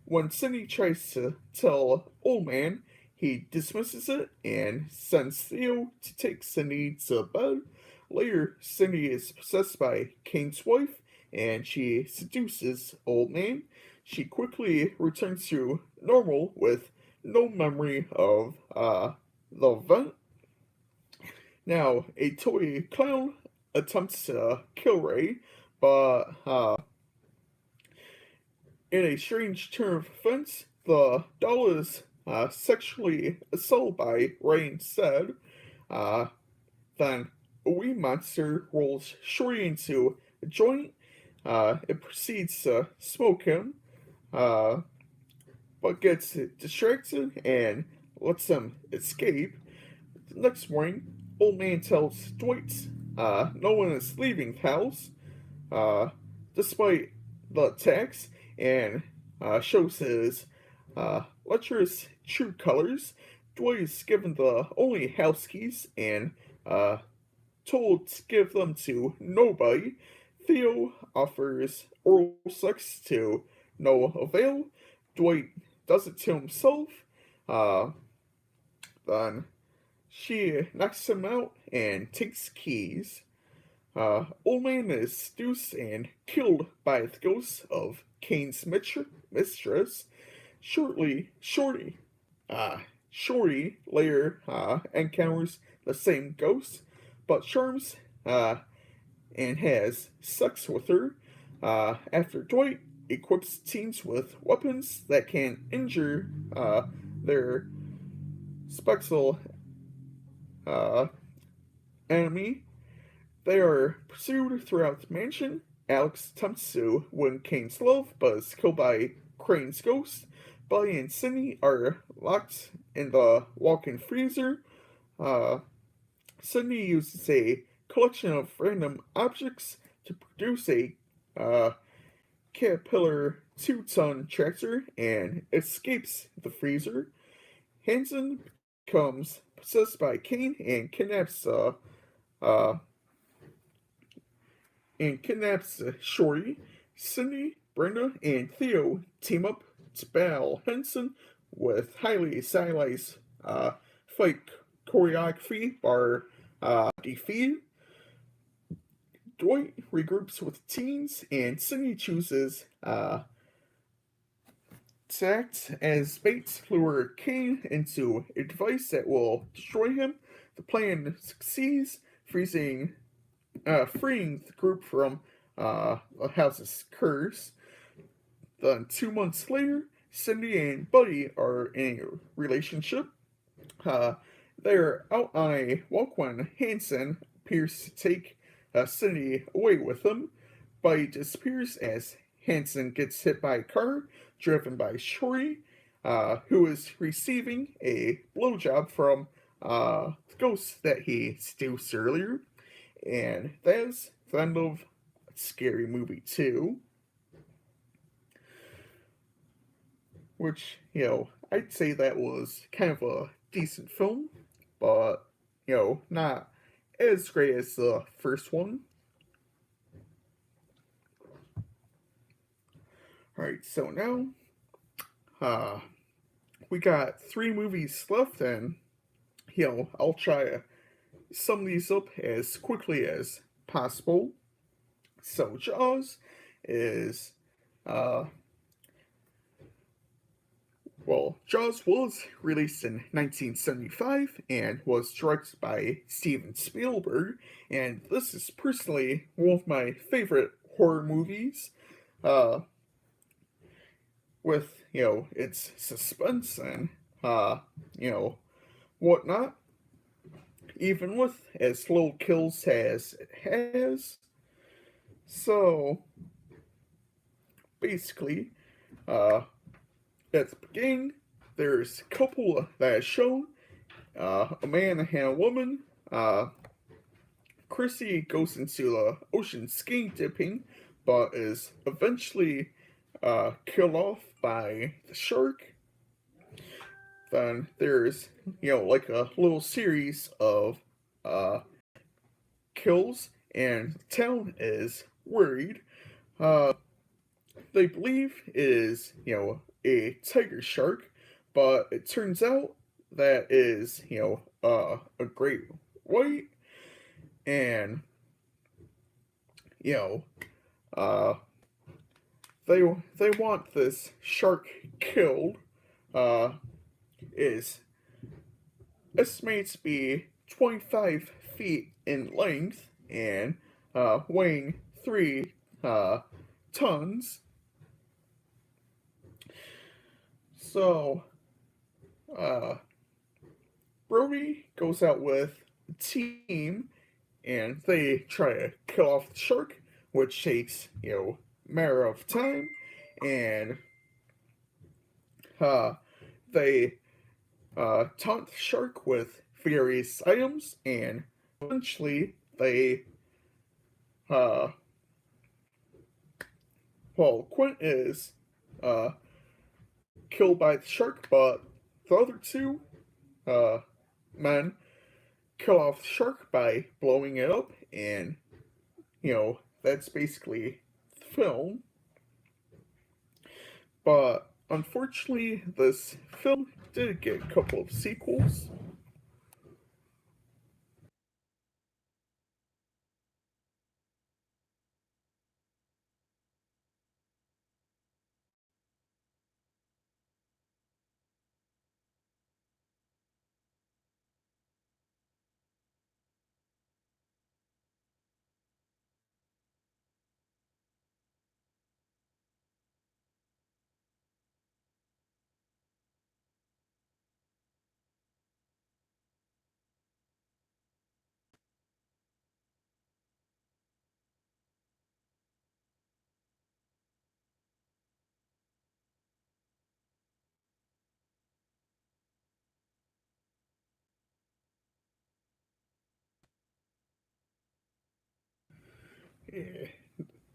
When Cindy tries to tell Old Man, he dismisses it and sends Theo to take Cindy to bed. Later, Cindy is possessed by Kane's wife and she seduces Old Man. She quickly returns to normal with no memory of the event. Now, a toy clown attempts to kill Ray, but in a strange turn of events, the doll is sexually assaulted by Ray instead. Uh, then a wee monster rolls Shorty into a joint. It proceeds to smoke him, but gets distracted and lets him escape. The next morning, Old Man tells Dwight no one is leaving the house, despite the attacks, and shows his lecherous true colors. Dwight is given the only house keys and told to give them to nobody. Theo offers oral sex to no avail. Dwight does it to himself. Uh, then she knocks him out and takes keys. Old man is seduced and killed by the ghost of Kane's mistress. Shorty, Shorty later encounters the same ghost, but charms and has sex with her. After Dwight equips teens with weapons that can injure their spectral uh, enemy, they are pursued throughout the mansion. Alex attempts to win Kane's love, but is killed by Crane's ghost. Buddy and Cindy are locked in the walk-in freezer. Uh, Cindy uses a collection of random objects to produce a uh, Caterpillar 2-ton tractor and escapes the freezer. Hansen becomes possessed by Kane uh, and kidnaps Shorty. Cindy, Brenda, and Theo team up to battle Henson with highly stylized fight choreography bar defeat. Dwight regroups with teens, and Cindy chooses to act as bait to lure Kane into a device that will destroy him. The plan succeeds, freeing the group from the house's curse. Then 2 months later, Cindy and Buddy are in a relationship. They're out on a walk when Hanson appears to take Cindy away with him. Buddy disappears as Hanson gets hit by a car driven by Shorty, who is receiving a blowjob from the ghost that he seduced earlier. And that's the end of Scary Movie 2. Which, I'd say that was kind of a decent film, but, not as great as the first one. Alright, so now, we got 3 movies left, and, I'll try to sum these up as quickly as possible. So, Jaws is, Jaws was released in 1975 and was directed by Steven Spielberg, and this is personally one of my favorite horror movies, with, its suspense and, whatnot, even with as little kills as it has. So, basically, at the beginning, there's a couple that is shown, a man and a woman. Chrissy goes into the ocean ski dipping, but is eventually killed off by the shark. Then there's, like a little series of kills, and the town is worried. They believe it is, a tiger shark, but it turns out that is, a great white, and, uh, they want this shark killed. Is estimated to be 25 feet in length and weighing 3 tons. So, Brody goes out with the team and they try to kill off the shark, which takes, matter of time, and they taunt the shark with various items, and eventually they, Quint is killed by the shark, but the other two uh, men kill off the shark by blowing it up, and that's basically the film. But unfortunately, this film did get a couple of sequels. Yeah,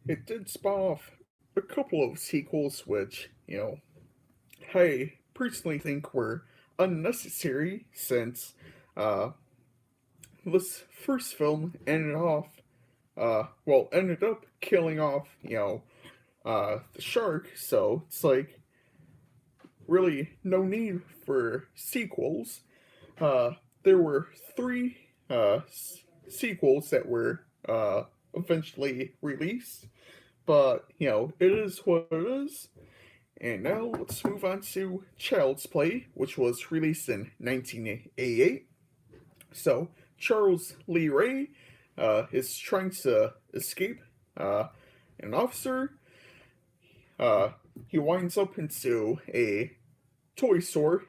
it did spawn off a couple of sequels, which, I personally think were unnecessary since uh, this first film ended up killing off, the shark, so it's like really no need for sequels. Uh, there were three sequels that were eventually released, but it is what it is. And now let's move on to Child's Play, which was released in 1988. So Charles Lee Ray is trying to escape uh, an officer. Uh, he winds up into a toy store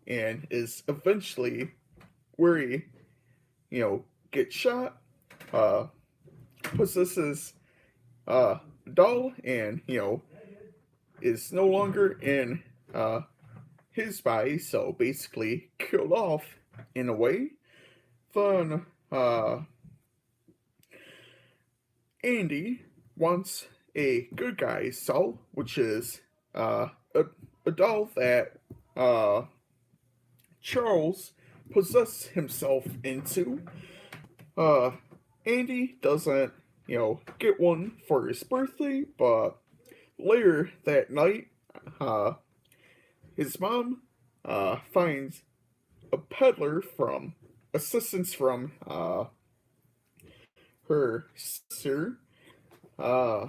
and is eventually where he, gets shot, uh, possesses doll, and, is no longer in his body, so basically killed off in a way. Then Andy wants a good guy's doll, which is a doll that uh, Charles possessed himself into. Uh, Andy doesn't, get one for his birthday, but later that night, uh, his mom finds a peddler from assistance from her sister. Uh,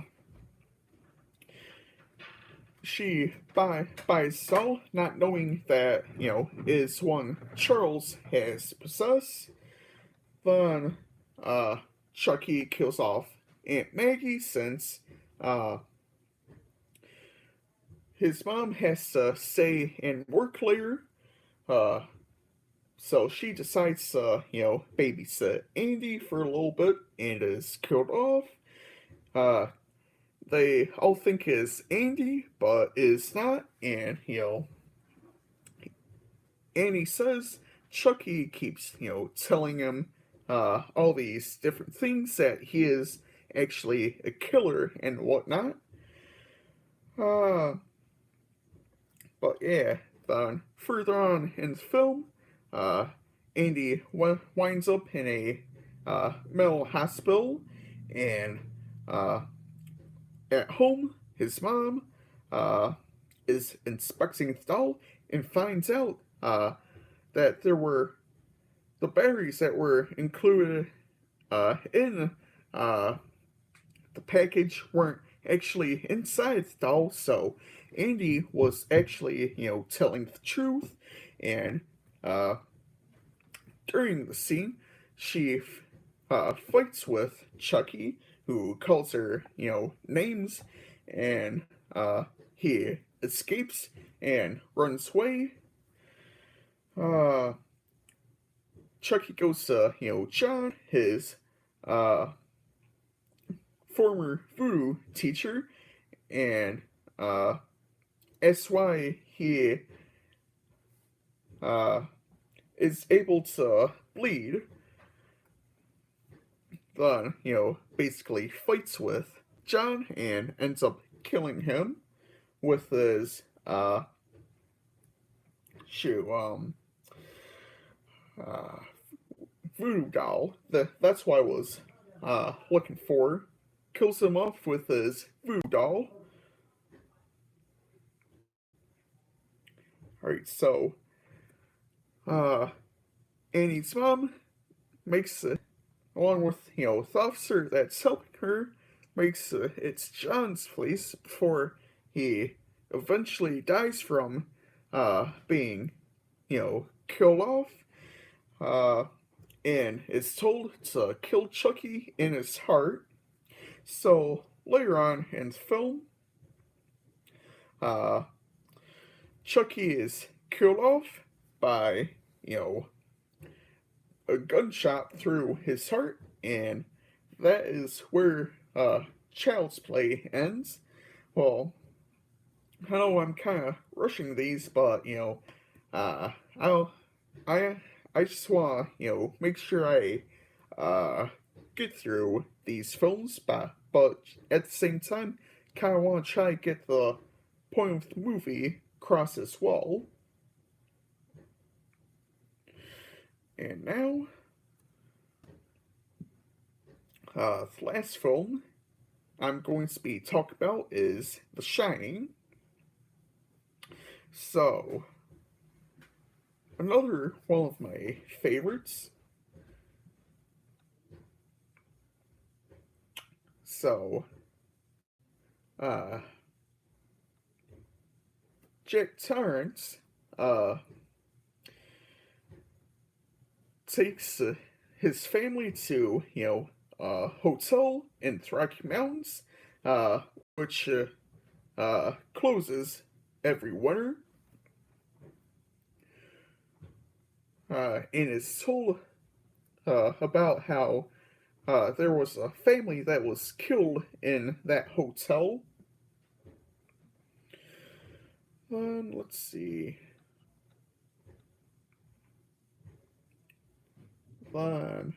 she buys Saul, not knowing that is one Charles has possessed. Then Chucky kills off Aunt Maggie since uh, his mom has to stay and work later. Uh, so she decides to, babysit Andy for a little bit and is killed off. Uh, they all think is Andy, but is not. And, Andy says Chucky keeps, telling him all these different things that he is actually a killer and whatnot. Uh, but yeah, then further on in the film, uh, Andy winds up in a mental hospital, and uh, at home, his mom uh, is inspecting the doll and finds out that there were the batteries that were included in the package weren't actually inside the doll, so Andy was actually, telling the truth, and uh, during the scene, she fights with Chucky, who calls her, names, and he escapes and runs away. Uh, Chucky goes to, John, his uh, former voodoo teacher, and that's why he uh, is able to bleed. Then, basically fights with John and ends up killing him with his shoot, uh, voodoo doll. That's what I was looking for. Kills him off with his voodoo doll. Alright, so uh, Annie's mom makes along with the officer that's helping her, makes it's John's place before he eventually dies from being killed off. Uh, and is told to kill Chucky in his heart. So later on in the film, uh, Chucky is killed off by, a gunshot through his heart, and that is where Child's Play ends. Well, I know I'm kind of rushing these, but uh, I'll I I just want to make sure I uh get through these films, but at the same time, kind of want to try to get the point of the movie across as well. And now, the last film I'm going to be talking about is The Shining. So, another one of my favorites. So, uh, Jack Torrance, takes his family to, a hotel in the Rocky Mountains, uh, which closes every winter, and is told about how there was a family that was killed in that hotel. Let's see. Then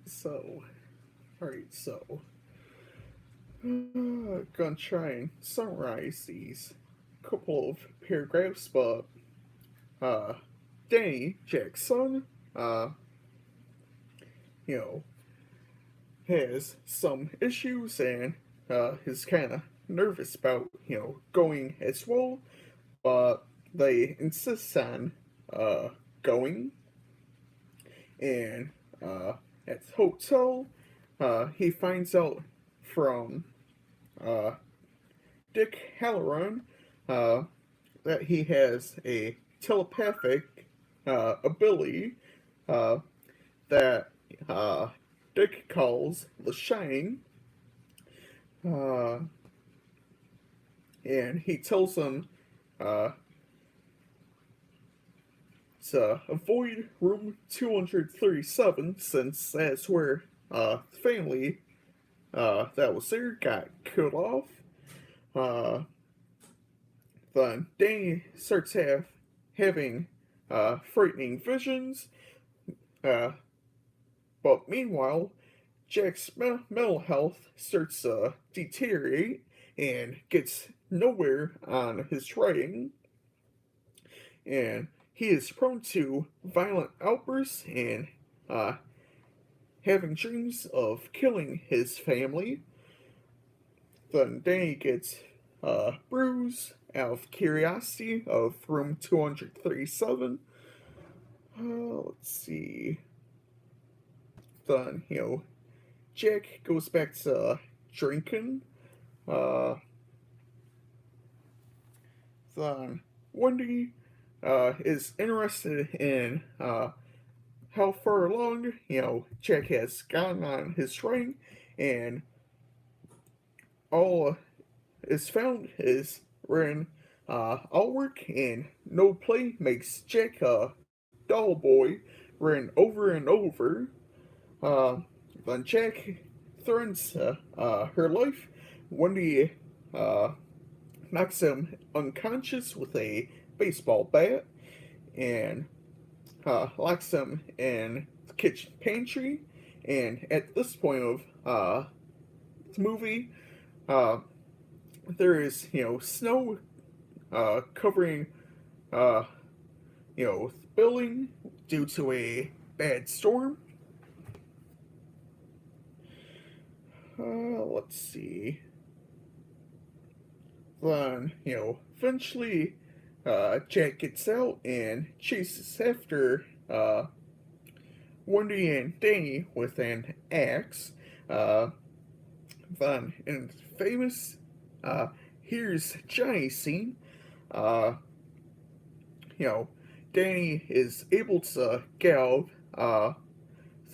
so, alright, so gonna try and summarize these couple of paragraphs, but uh, Danny, Jack's son, uh, you know, has some issues and is kind of nervous about, going as well, but they insist on going. And at the hotel, he finds out from uh, Dick Halloran uh, that he has a telepathic ability uh, that Dick calls the Shining, uh, and he tells him uh, to avoid room 237 since that's where the family that was there got killed off. Uh, then Danny starts having frightening visions, uh, but meanwhile, Jack's mental health starts to deteriorate and gets nowhere on his writing, and he is prone to violent outbursts and uh, having dreams of killing his family. Then Danny gets bruised out of curiosity of room 237. Let's see. Then, Jack goes back to drinking. Uh, then Wendy is interested in how far along, Jack has gotten on his writing, and all is found is written all work and no play makes Jack a dull boy, written over and over. Uh, then Jack threatens her life. Wendy uh, knocks him unconscious with a baseball bat and locks him in the kitchen pantry. And at this point of the movie, uh, there is snow covering uh, the building due to a bad storm. Let's see. Then, eventually, Jack gets out and chases after Wendy and Danny with an axe. Uh, then, in the famous Here's Johnny scene, uh, Danny is able to get out the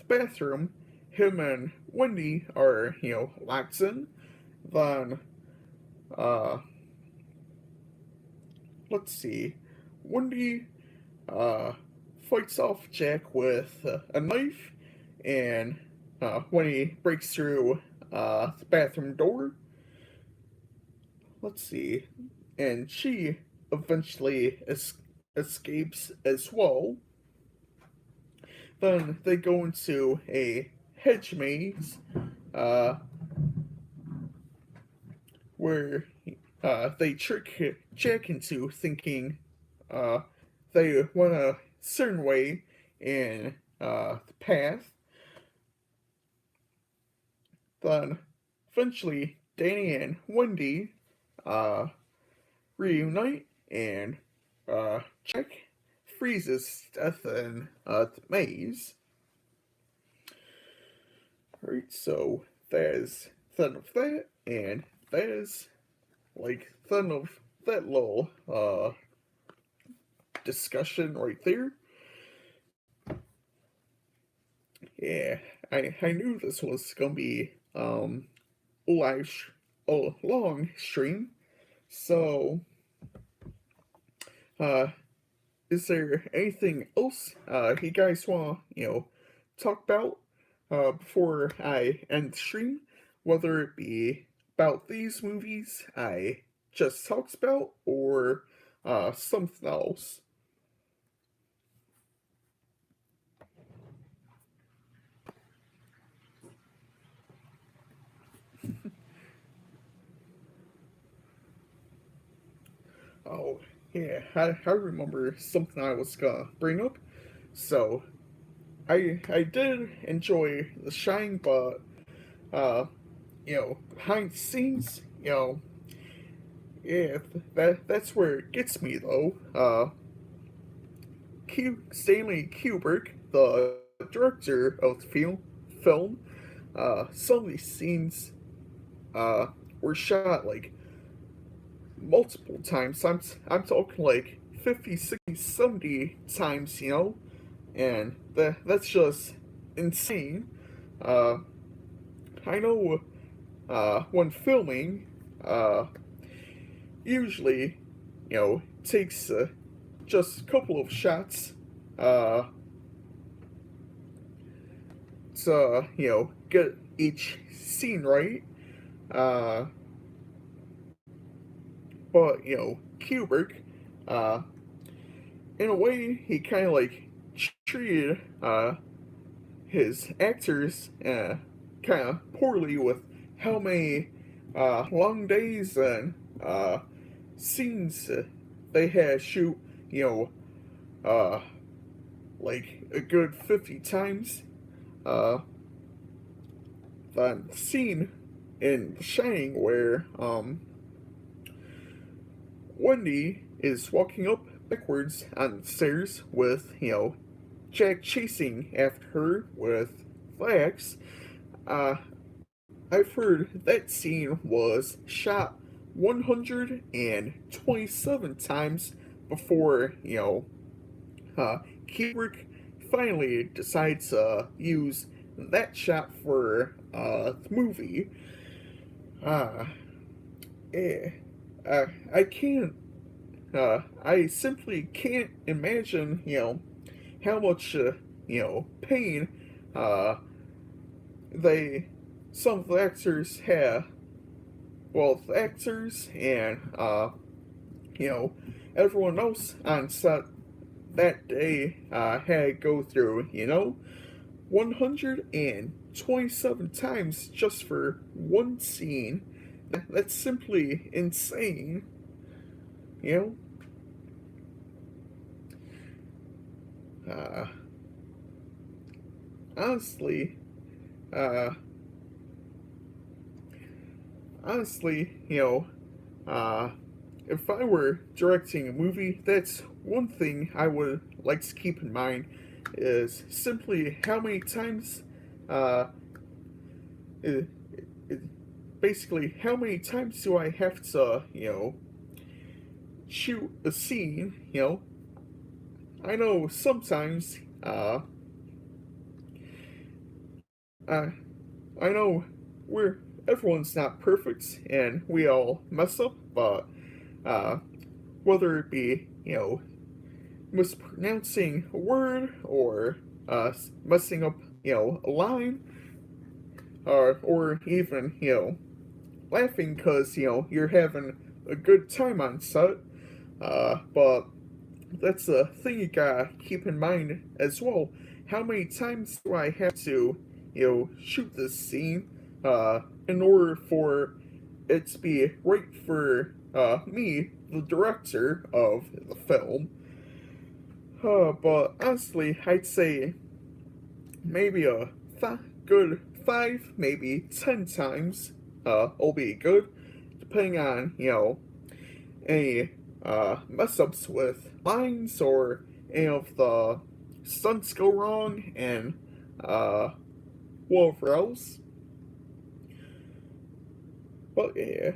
bathroom. Him and Wendy are, locked in. Then, uh, let's see. Wendy fights off Jack with a knife, and when he breaks through the bathroom door, let's see, and she eventually escapes as well. Then they go into a hedge maze uh, where they trick Jack into thinking uh, they went a certain way in the path. Then eventually Danny and Wendy uh, reunite, and Jack freezes to death in the maze. Alright, so there's the end of that, and there's like the end of that little discussion right there. Yeah, I knew this was gonna be a long stream. So uh is there anything else you guys wanna, talk about before I end the stream? Whether it be about these movies I just talked about or something else. Oh, yeah, I remember something I was gonna bring up. So, I did enjoy The Shine, but behind the scenes, yeah, that's where it gets me though. Stanley Kubrick, the director of the film, some of these scenes were shot like multiple times. I'm talking like 50, 60, 70 times, and that's just insane. Uh, I know when filming, uh, usually, takes just a couple of shots uh, to, get each scene right. Uh, but, Kubrick, uh, in a way, he kind of like treated his actors kind of poorly with how many long days and scenes they had shoot, you uh, like a good 50 times. Uh, that scene in The Shining where Wendy is walking up backwards on the stairs with, Jack chasing after her with the axe. Uh, I've heard that scene was shot 127 times before, Kubrick finally decides to use that shot for the movie. Uh, eh, I can't, I simply can't imagine, how much, pain uh, they, some of the actors have, well, the actors and, you know, everyone else on set that day had to go through, 127 times just for one scene. That's simply insane, you uh, honestly, uh, honestly, uh, if I were directing a movie, that's one thing I would like to keep in mind is simply how many times, uh, it, basically, how many times do I have to, shoot a scene, I know sometimes, I, I know everyone's not perfect and we all mess up, but, uh, whether it be, mispronouncing a word or messing up, a line, or even, laughing because, you're having a good time on set. But that's a thing you gotta keep in mind as well. How many times do I have to, shoot this scene in order for it to be right for me, the director of the film? But honestly, I'd say maybe a good 5, maybe 10 times will be good, depending on, any mess ups with lines or any of the stunts go wrong and whatever else. But yeah,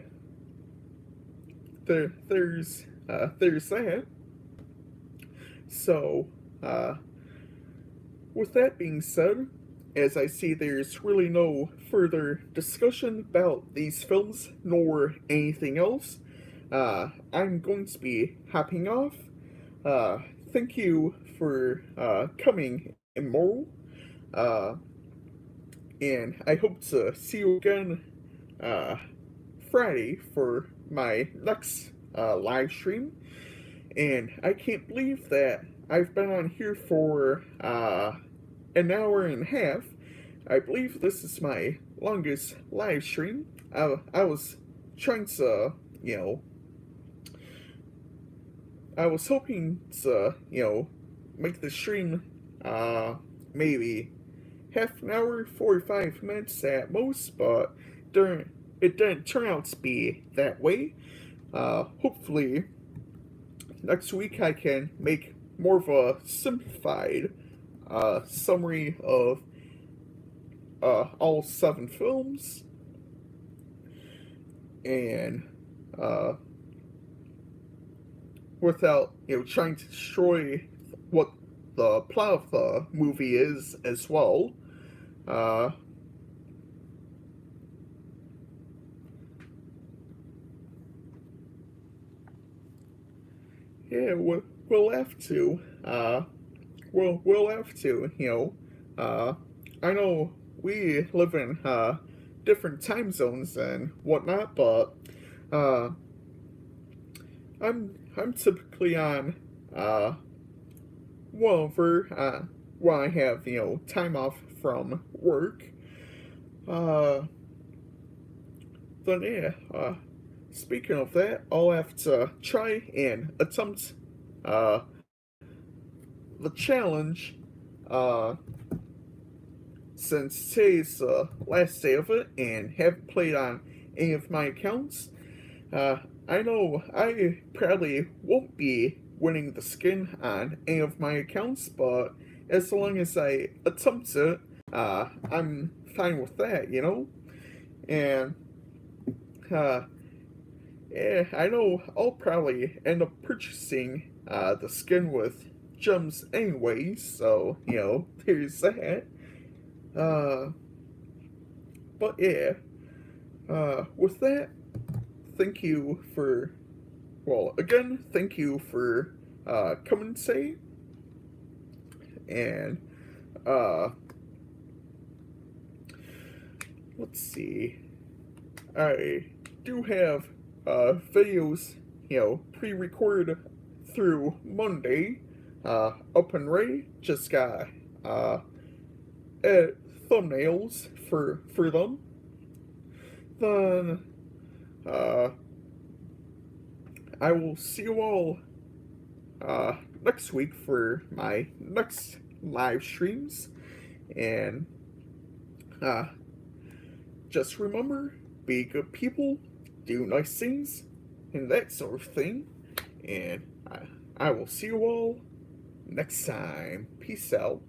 there's that. So, with that being said, as I see there's really no further discussion about these films nor anything else, I'm going to be hopping off. Uh, Thank you for coming, Immoral, uh, and I hope to see you again uh, Friday for my next live stream. And I can't believe that I've been on here for an hour and a half. I believe this is my longest live stream. I was trying to, I was hoping to, make the stream maybe half an hour, 45 minutes at most, but during, it didn't turn out to be that way. Hopefully, next week I can make more of a simplified summary of all 7 films, and uh, without trying to destroy what the plot of the movie is as well. Uh, yeah, we'll have to. We'll have to. I know we live in different time zones and whatnot, but uh, I'm typically on whenever when I have time off from work. Uh, then yeah. Speaking of that, I'll have to try and attempt uh the challenge. Uh, since today's last day of it and haven't played on any of my accounts. Uh, I know I probably won't be winning the skin on any of my accounts, but as long as I attempt it, I'm fine with that. And, uh, yeah, I know I'll probably end up purchasing the skin with gems anyway, so, there's that. Uh, but yeah, with that, thank you for, well, again, thank you for coming today. And uh, let's see, I do have videos, pre-recorded through Monday, up and ready. Just got edit thumbnails for them. Then uh, I will see you all next week for my next live streams. And just remember, be good people, do nice things, and that sort of thing. And I will see you all next time. Peace out.